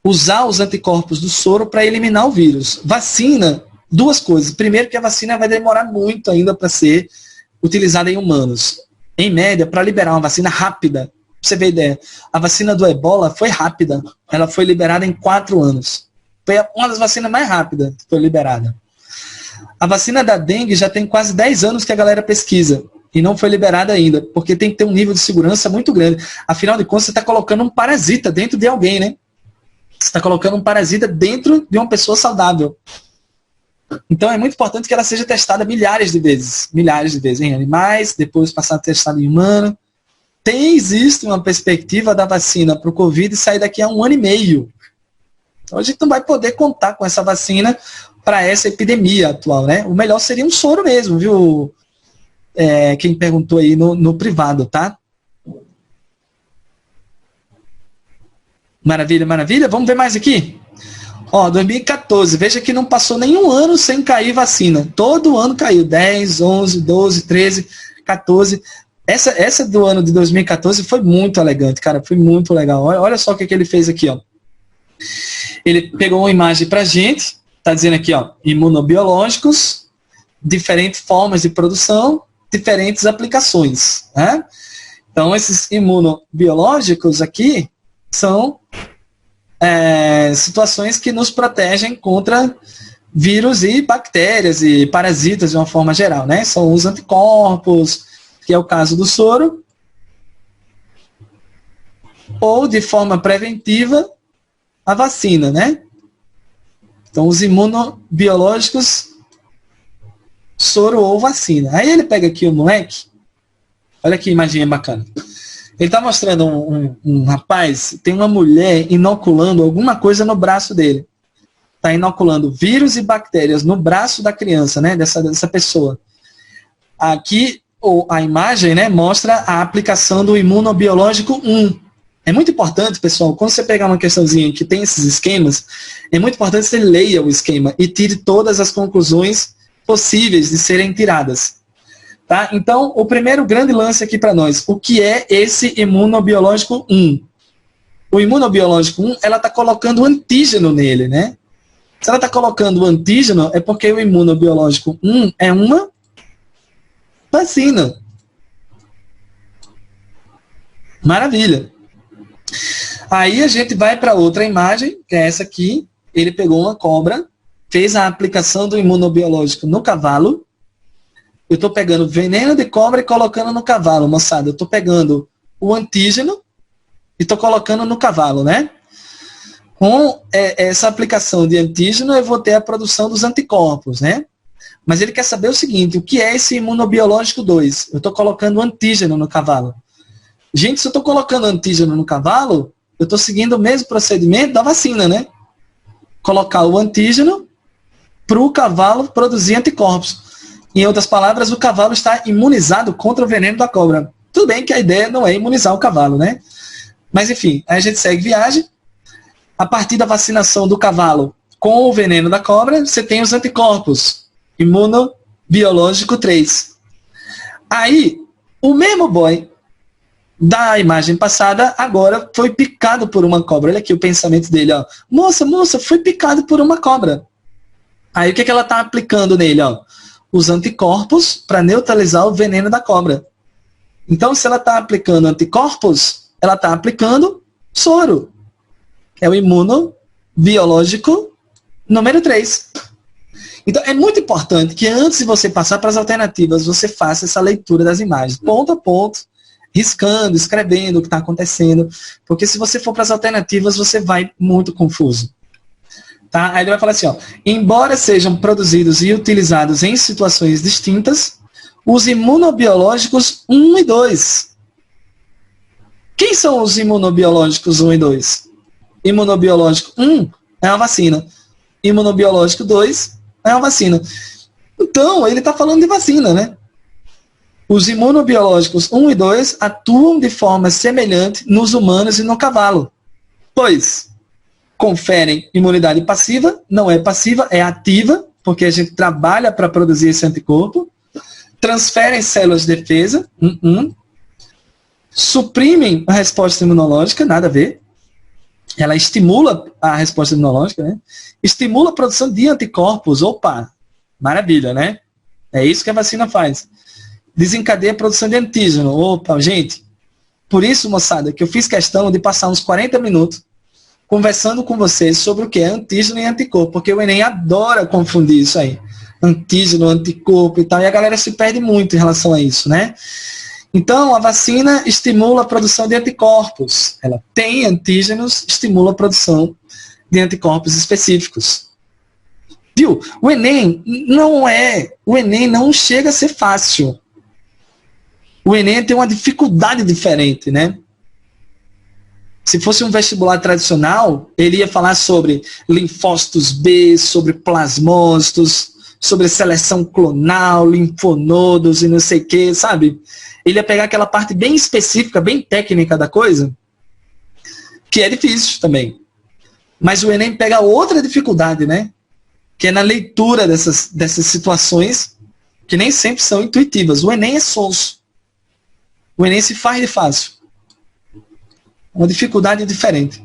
usar os anticorpos do soro para eliminar o vírus. Vacina, duas coisas. Primeiro, que a vacina vai demorar muito ainda para ser utilizada em humanos. Em média, para liberar uma vacina rápida, pra você ver ideia, a vacina do Ebola foi rápida. Ela foi liberada em 4 anos. Foi uma das vacinas mais rápidas que foi liberada. A vacina da dengue já tem quase 10 anos que a galera pesquisa. E não foi liberada ainda, porque tem que ter um nível de segurança muito grande. Afinal de contas, você está colocando um parasita dentro de alguém, né? Você está colocando um parasita dentro de uma pessoa saudável. Então é muito importante que ela seja testada milhares de vezes em animais, depois passar a testada em humano. Existe uma perspectiva da vacina para o Covid sair daqui a 1 ano e meio. Então a gente não vai poder contar com essa vacina para essa epidemia atual, né? O melhor seria um soro mesmo, viu? Quem perguntou aí no privado, tá? Maravilha, maravilha. Vamos ver mais aqui? 2014. Veja que não passou nenhum ano sem cair vacina. Todo ano caiu. 10, 11, 12, 13, 14. Essa do ano de 2014 foi muito elegante, cara. Foi muito legal. Olha só o que ele fez aqui, ó. Ele pegou uma imagem pra gente. Tá dizendo aqui, ó. Imunobiológicos, diferentes formas de produção, diferentes aplicações, né? Então, esses imunobiológicos aqui são situações que nos protegem contra vírus e bactérias e parasitas de uma forma geral, né? São os anticorpos, que é o caso do soro, ou de forma preventiva, a vacina, né? Então, os imunobiológicos, soro ou vacina. Aí ele pega aqui o moleque, olha que imagem bacana. Ele está mostrando um rapaz, tem uma mulher inoculando alguma coisa no braço dele. Está inoculando vírus e bactérias no braço da criança, né, dessa pessoa. Aqui a imagem, né, mostra a aplicação do imunobiológico 1. É muito importante, pessoal, quando você pegar uma questãozinha que tem esses esquemas, é muito importante que você leia o esquema e tire todas as conclusões possíveis de serem tiradas. Tá? Então, o primeiro grande lance aqui para nós, o que é esse imunobiológico 1? O imunobiológico 1, ela está colocando o antígeno nele, né? Se ela está colocando o antígeno, é porque o imunobiológico 1 é uma vacina. Maravilha. Aí a gente vai para outra imagem, que é essa aqui. Ele pegou uma cobra, fez a aplicação do imunobiológico no cavalo. Eu estou pegando veneno de cobra e colocando no cavalo, moçada. Eu estou pegando o antígeno e estou colocando no cavalo, né? Com essa aplicação de antígeno, eu vou ter a produção dos anticorpos, né? Mas ele quer saber o seguinte, o que é esse imunobiológico 2? Eu estou colocando o antígeno no cavalo. Gente, se eu estou colocando antígeno no cavalo, eu estou seguindo o mesmo procedimento da vacina, né? Colocar o antígeno para o cavalo produzir anticorpos. Em outras palavras, o cavalo está imunizado contra o veneno da cobra. Tudo bem que a ideia não é imunizar o cavalo, né? Mas enfim, aí a gente segue viagem. A partir da vacinação do cavalo com o veneno da cobra, você tem os anticorpos. Imunobiológico 3. Aí, o mesmo boy da imagem passada agora foi picado por uma cobra. Olha aqui o pensamento dele, ó. Moça, fui picado por uma cobra. Aí o que ela está aplicando nele, ó? Os anticorpos para neutralizar o veneno da cobra. Então, se ela está aplicando anticorpos, ela está aplicando soro. É o imunobiológico número 3. Então, é muito importante que antes de você passar para as alternativas, você faça essa leitura das imagens, ponto a ponto, riscando, escrevendo o que está acontecendo, porque se você for para as alternativas, você vai muito confuso. Tá? Aí ele vai falar assim, ó, embora sejam produzidos e utilizados em situações distintas, os imunobiológicos 1 e 2. Quem são os imunobiológicos 1 e 2? Imunobiológico 1 é uma vacina. Imunobiológico 2 é uma vacina. Então, ele está falando de vacina, né? Os imunobiológicos 1 e 2 atuam de forma semelhante nos humanos e no cavalo, pois conferem imunidade passiva, não é passiva, é ativa, porque a gente trabalha para produzir esse anticorpo, transferem células de defesa, suprimem a resposta imunológica, nada a ver, ela estimula a resposta imunológica, né? Estimula a produção de anticorpos. Opa, maravilha, né? É isso que a vacina faz. Desencadeia a produção de antígeno. Opa, gente. Por isso, moçada, que eu fiz questão de passar uns 40 minutos conversando com vocês sobre o que é antígeno e anticorpo, porque o Enem adora confundir isso aí. Antígeno, anticorpo e tal, e a galera se perde muito em relação a isso, né? Então, a vacina estimula a produção de anticorpos. Ela tem antígenos, estimula a produção de anticorpos específicos. Viu? O Enem não chega a ser fácil. O Enem tem uma dificuldade diferente, né? Se fosse um vestibular tradicional, ele ia falar sobre linfócitos B, sobre plasmócitos, sobre seleção clonal, linfonodos e não sei o que, sabe? Ele ia pegar aquela parte bem específica, bem técnica da coisa, que é difícil também. Mas o Enem pega outra dificuldade, né? Que é na leitura dessas situações, que nem sempre são intuitivas. O Enem é sonso. O Enem se faz de fácil. Uma dificuldade diferente.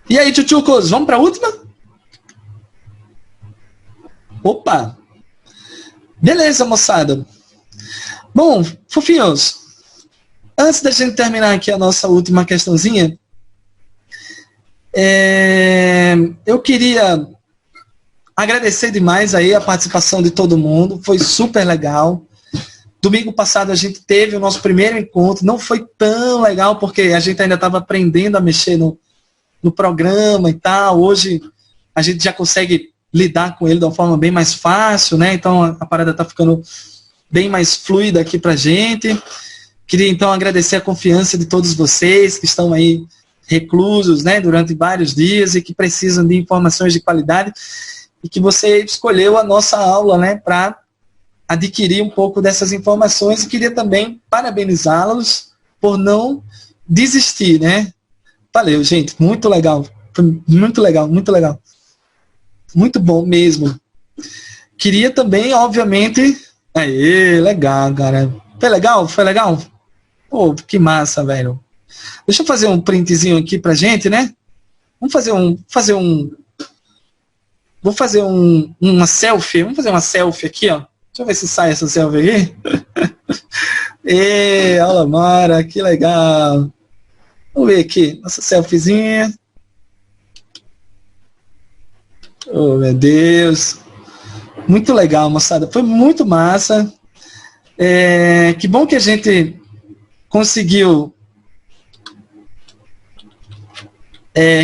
E aí, tchutchucos, vamos para a última? Opa! Beleza, moçada. Bom, fofinhos, antes da gente terminar aqui a nossa última questãozinha, eu queria agradecer demais aí a participação de todo mundo, foi super legal. Domingo passado a gente teve o nosso primeiro encontro, não foi tão legal porque a gente ainda estava aprendendo a mexer no programa e tal. Hoje a gente já consegue lidar com ele de uma forma bem mais fácil, né? Então a parada está ficando bem mais fluida aqui pra gente. Queria então agradecer a confiança de todos vocês que estão aí reclusos, né, durante vários dias e que precisam de informações de qualidade e que você escolheu a nossa aula, né, para adquirir um pouco dessas informações. E queria também parabenizá-los por não desistir, né? Valeu, gente, muito legal. Foi muito legal, muito legal. Muito bom mesmo. Queria também, obviamente... Aê, legal, cara. Foi legal? Foi legal? Pô, que massa, velho. Deixa eu fazer um printzinho aqui pra gente, né? Vamos fazer uma selfie. Vamos fazer uma selfie aqui, ó. Deixa eu ver se sai essa selfie aqui. Ê, olha, Mara, que legal. Vamos ver aqui, nossa selfiezinha. Oh, meu Deus. Muito legal, moçada. Foi muito massa. Que bom que a gente conseguiu...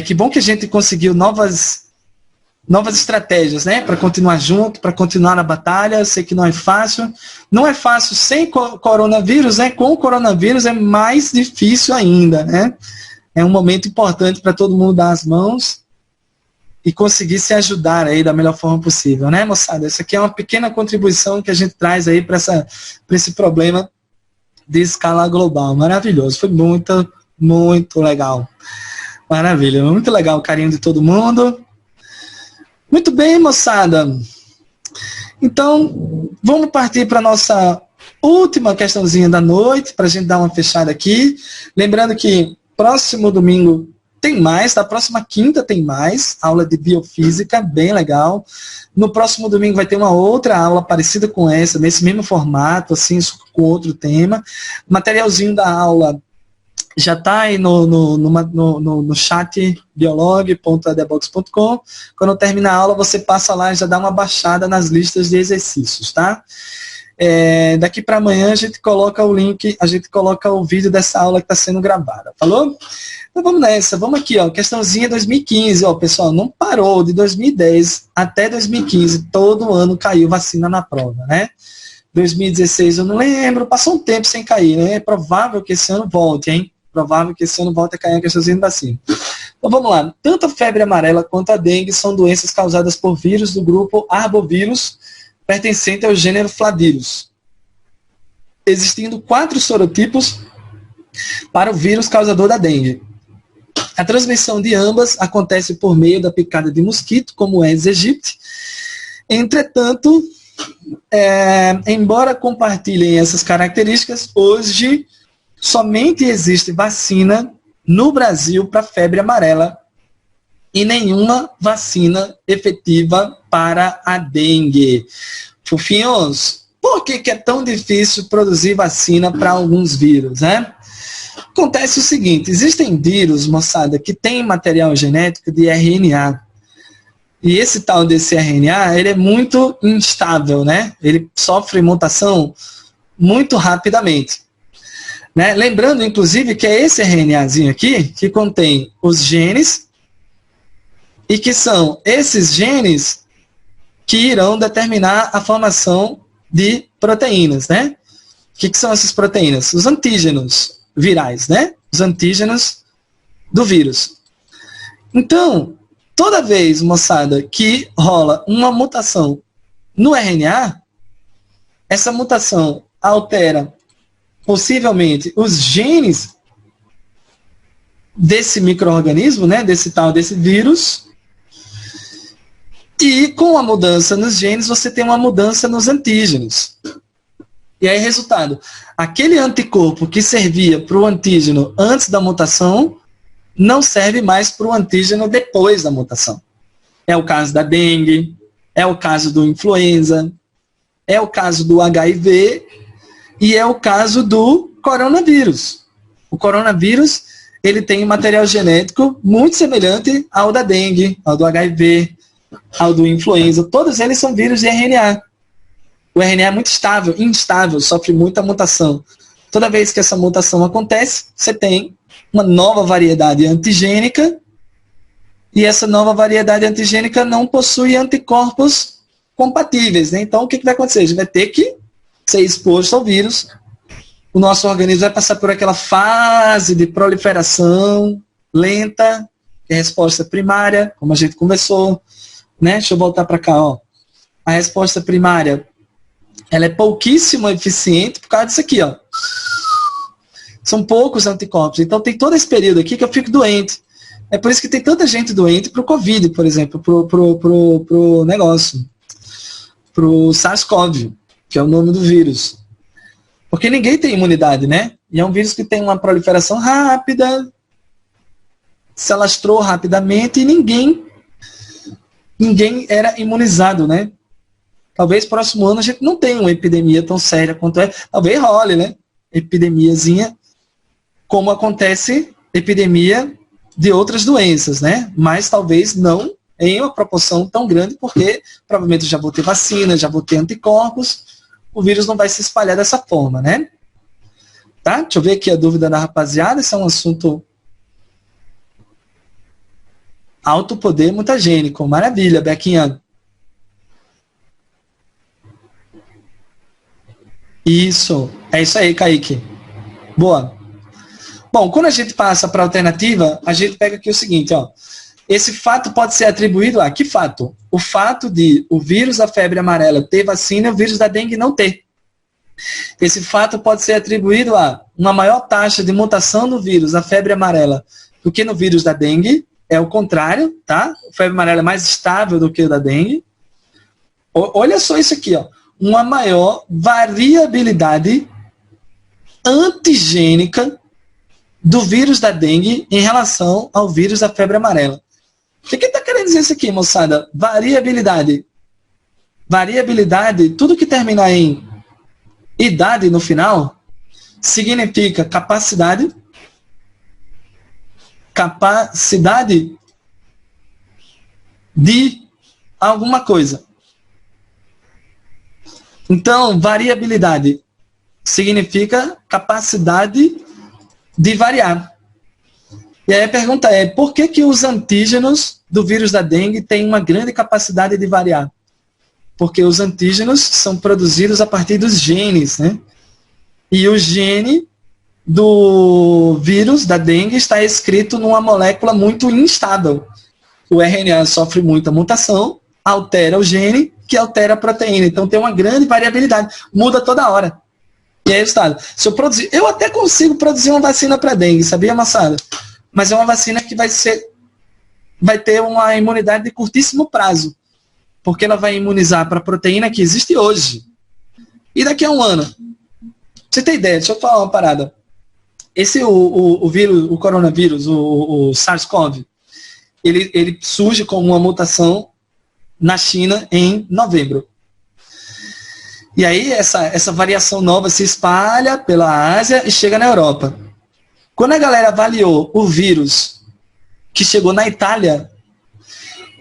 que bom que a gente conseguiu novas estratégias, né? Para continuar junto, para continuar na batalha. Eu sei que não é fácil. Não é fácil sem coronavírus, né? Com o coronavírus é mais difícil ainda, né? É um momento importante para todo mundo dar as mãos e conseguir se ajudar aí da melhor forma possível, né, moçada? Isso aqui é uma pequena contribuição que a gente traz aí para esse problema de escala global. Maravilhoso. Foi muito, muito legal. Maravilha. Muito legal o carinho de todo mundo. Muito bem, moçada. Então, vamos partir para a nossa última questãozinha da noite, para a gente dar uma fechada aqui. Lembrando que próximo domingo tem mais, tá? Próxima quinta tem mais, aula de biofísica, bem legal. No próximo domingo vai ter uma outra aula parecida com essa, nesse mesmo formato, assim, com outro tema. O materialzinho da aula já está aí no chat biolog.adebox.com. Quando terminar a aula, você passa lá e já dá uma baixada nas listas de exercícios, tá? Daqui para amanhã a gente coloca o link, a gente coloca o vídeo dessa aula que está sendo gravada, falou? Então vamos nessa, vamos aqui, ó, questãozinha 2015, ó, pessoal, não parou, de 2010 até 2015, todo ano caiu vacina na prova, né? 2016 eu não lembro, passou um tempo sem cair, né? É provável que esse ano volte, hein? Provável que esse ano volte a cair a questãozinha de vacina. Então vamos lá, tanto a febre amarela quanto a dengue são doenças causadas por vírus do grupo arbovírus, pertencente ao gênero Flavírus, existindo 4 sorotipos para o vírus causador da dengue. A transmissão de ambas acontece por meio da picada de mosquito, como o Aedes aegypti. Entretanto, embora compartilhem essas características, hoje somente existe vacina no Brasil para febre amarela e nenhuma vacina efetiva para a dengue. Fofinhos, por que é tão difícil produzir vacina para alguns vírus, né? Acontece o seguinte, existem vírus, moçada, que tem material genético de RNA. E esse tal desse RNA, ele é muito instável, né? Ele sofre mutação muito rapidamente. Né? Lembrando, inclusive, que é esse RNAzinho aqui que contém os genes e que são esses genes que irão determinar a formação de proteínas, né? O que são essas proteínas? Os antígenos virais, né? Os antígenos do vírus. Então, toda vez, moçada, que rola uma mutação no RNA, essa mutação altera possivelmente os genes desse micro-organismo, né? Desse vírus. E com a mudança nos genes, você tem uma mudança nos antígenos. E aí, resultado, aquele anticorpo que servia para o antígeno antes da mutação, não serve mais para o antígeno depois da mutação. É o caso da dengue, é o caso do influenza, é o caso do HIV e é o caso do coronavírus. O coronavírus, ele tem um material genético muito semelhante ao da dengue, ao do HIV, ao do influenza. Todos eles são vírus de RNA. O RNA é muito instável, sofre muita mutação. Toda vez que essa mutação acontece, você tem uma nova variedade antigênica e essa nova variedade antigênica não possui anticorpos compatíveis, né? Então, o que vai acontecer? A gente vai ter que ser exposto ao vírus. O nosso organismo vai passar por aquela fase de proliferação lenta, que é a resposta primária, como a gente conversou, né? Deixa eu voltar para cá, ó. A resposta primária, ela é pouquíssimo eficiente por causa disso aqui, ó. São poucos anticorpos. Então tem todo esse período aqui que eu fico doente. É por isso que tem tanta gente doente pro Covid, por exemplo, pro negócio. Pro SARS-CoV, que é o nome do vírus. Porque ninguém tem imunidade, né? E é um vírus que tem uma proliferação rápida, se alastrou rapidamente e ninguém era imunizado, né? Talvez próximo ano a gente não tenha uma epidemia tão séria quanto é. Talvez role, né? Epidemiazinha, como acontece epidemia de outras doenças, né? Mas talvez não em uma proporção tão grande, porque provavelmente já vou ter vacina, já vou ter anticorpos, o vírus não vai se espalhar dessa forma, né? Tá? Deixa eu ver aqui a dúvida da rapaziada, esse é um assunto alto poder mutagênico. Maravilha, Bequinha. Isso, é isso aí, Kaique. Boa. Bom, quando a gente passa para a alternativa, a gente pega aqui o seguinte, ó. Esse fato pode ser atribuído a que fato? O fato de o vírus da febre amarela ter vacina e o vírus da dengue não ter. Esse fato pode ser atribuído a uma maior taxa de mutação no vírus da febre amarela do que no vírus da dengue. É o contrário, tá? A febre amarela é mais estável do que o da dengue. Olha só isso aqui, ó. Uma maior variabilidade antigênica do vírus da dengue em relação ao vírus da febre amarela. O que está querendo dizer isso aqui, moçada? Variabilidade. Variabilidade, tudo que terminar em idade no final, significa capacidade de alguma coisa. Então, variabilidade significa capacidade de variar. E aí a pergunta é, por que os antígenos do vírus da dengue têm uma grande capacidade de variar? Porque os antígenos são produzidos a partir dos genes, né? E o gene do vírus da dengue está escrito numa molécula muito instável. O RNA sofre muita mutação, altera o gene, que altera a proteína. Então tem uma grande variabilidade, muda toda hora. E aí, resultado, se eu produzir, eu até consigo produzir uma vacina para dengue, sabia, moçada? Mas é uma vacina que vai ter uma imunidade de curtíssimo prazo, porque ela vai imunizar para a proteína que existe hoje. E daqui a um ano, pra você ter ideia, deixa eu falar uma parada. o vírus, o coronavírus, o SARS-CoV, ele surge como uma mutação na China em novembro. E aí essa variação nova se espalha pela Ásia e chega na Europa. Quando a galera avaliou o vírus que chegou na Itália,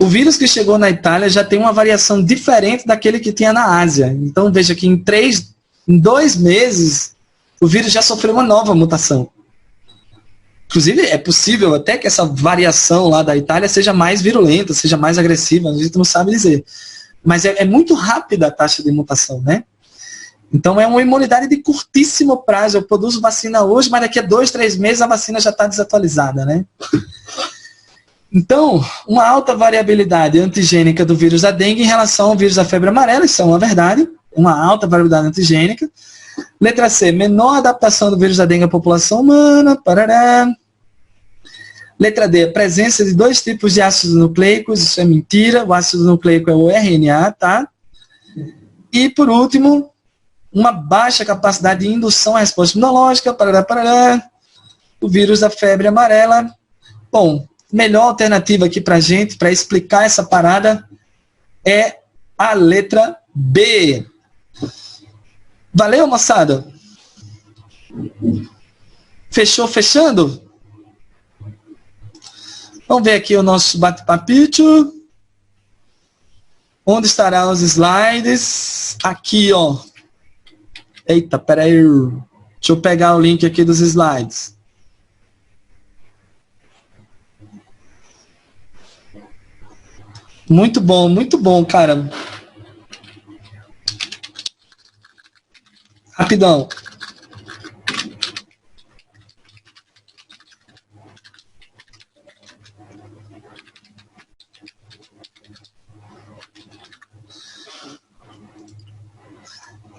o vírus que chegou na Itália já tem uma variação diferente daquele que tinha na Ásia. Então veja que em 2 meses o vírus já sofreu uma nova mutação. Inclusive é possível até que essa variação lá da Itália seja mais virulenta, seja mais agressiva, a gente não sabe dizer. Mas é muito rápida a taxa de mutação, né? Então é uma imunidade de curtíssimo prazo. Eu produzo vacina hoje, mas daqui a 2, 3 meses a vacina já está desatualizada, né? Então, uma alta variabilidade antigênica do vírus da dengue em relação ao vírus da febre amarela, isso é uma verdade, uma alta variabilidade antigênica. Letra C, menor adaptação do vírus da dengue à população humana, parará. Letra D, presença de 2 tipos de ácidos nucleicos, isso é mentira, o ácido nucleico é o RNA, tá? E, por último, uma baixa capacidade de indução à resposta imunológica, parará. O vírus da febre amarela. Bom, melhor alternativa aqui pra gente, para explicar essa parada, é a letra B. Valeu, moçada? Fechou, fechando? Vamos ver aqui o nosso bate-papito. Onde estarão os slides? Aqui, ó. Eita, peraí. Deixa eu pegar o link aqui dos slides. Muito bom, cara. Rapidão.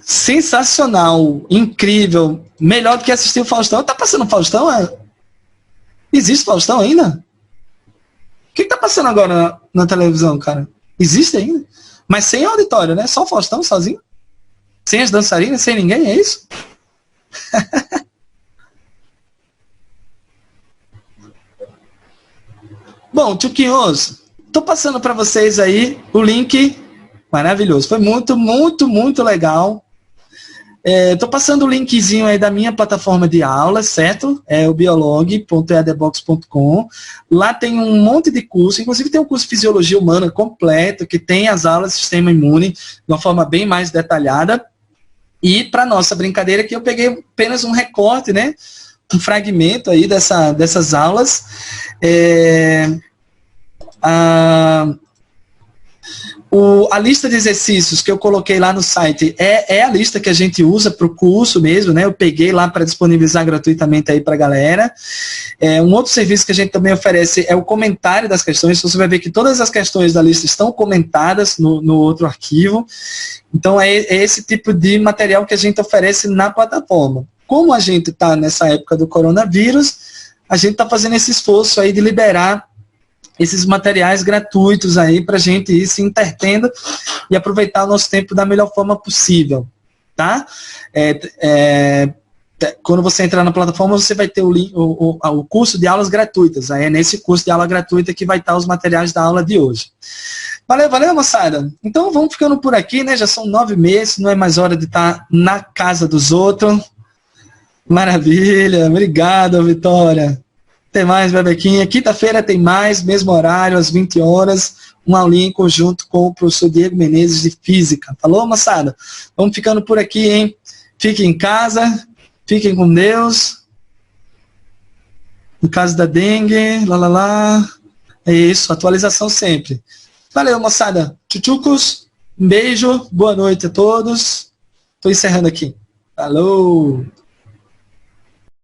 Sensacional, incrível, melhor do que assistir o Faustão. Tá passando o Faustão? Existe Faustão ainda? O que tá passando agora na televisão, cara? Existe ainda? Mas sem auditório, né? Só o Faustão sozinho? Sem as dançarinas, sem ninguém, é isso? Bom, Tchuquinhos, tô passando para vocês aí o link maravilhoso. Foi muito legal. Tô passando o linkzinho aí da minha plataforma de aulas, certo? É o biolog.eadbox.com. Lá tem um monte de curso, inclusive tem um curso de Fisiologia Humana completo, que tem as aulas de Sistema Imune de uma forma bem mais detalhada. E para nossa brincadeira aqui eu peguei apenas um recorte, né? Um fragmento aí dessas aulas. A lista de exercícios que eu coloquei lá no site é a lista que a gente usa para o curso mesmo, né? Eu peguei lá para disponibilizar gratuitamente aí para a galera. Um outro serviço que a gente também oferece é o comentário das questões. Você vai ver que todas as questões da lista estão comentadas no outro arquivo. Então é esse tipo de material que a gente oferece na plataforma. Como a gente está nessa época do coronavírus, a gente está fazendo esse esforço aí de liberar esses materiais gratuitos aí para a gente ir se entretendo e aproveitar o nosso tempo da melhor forma possível, tá? Quando você entrar na plataforma, você vai ter o curso de aulas gratuitas. Aí é nesse curso de aula gratuita que vai estar os materiais da aula de hoje. Valeu, moçada. Então vamos ficando por aqui, né? Já são 9 meses, não é mais hora de estar na casa dos outros. Maravilha, obrigado, Vitória. Tem mais, Bebequinha. Quinta-feira tem mais, mesmo horário, às 20 horas, uma aulinha em conjunto com o professor Diego Menezes de Física. Falou, moçada? Vamos ficando por aqui, hein? Fiquem em casa, fiquem com Deus. No caso da dengue, É isso, atualização sempre. Valeu, moçada. Tchutchucos, um beijo, boa noite a todos. Estou encerrando aqui. Falou!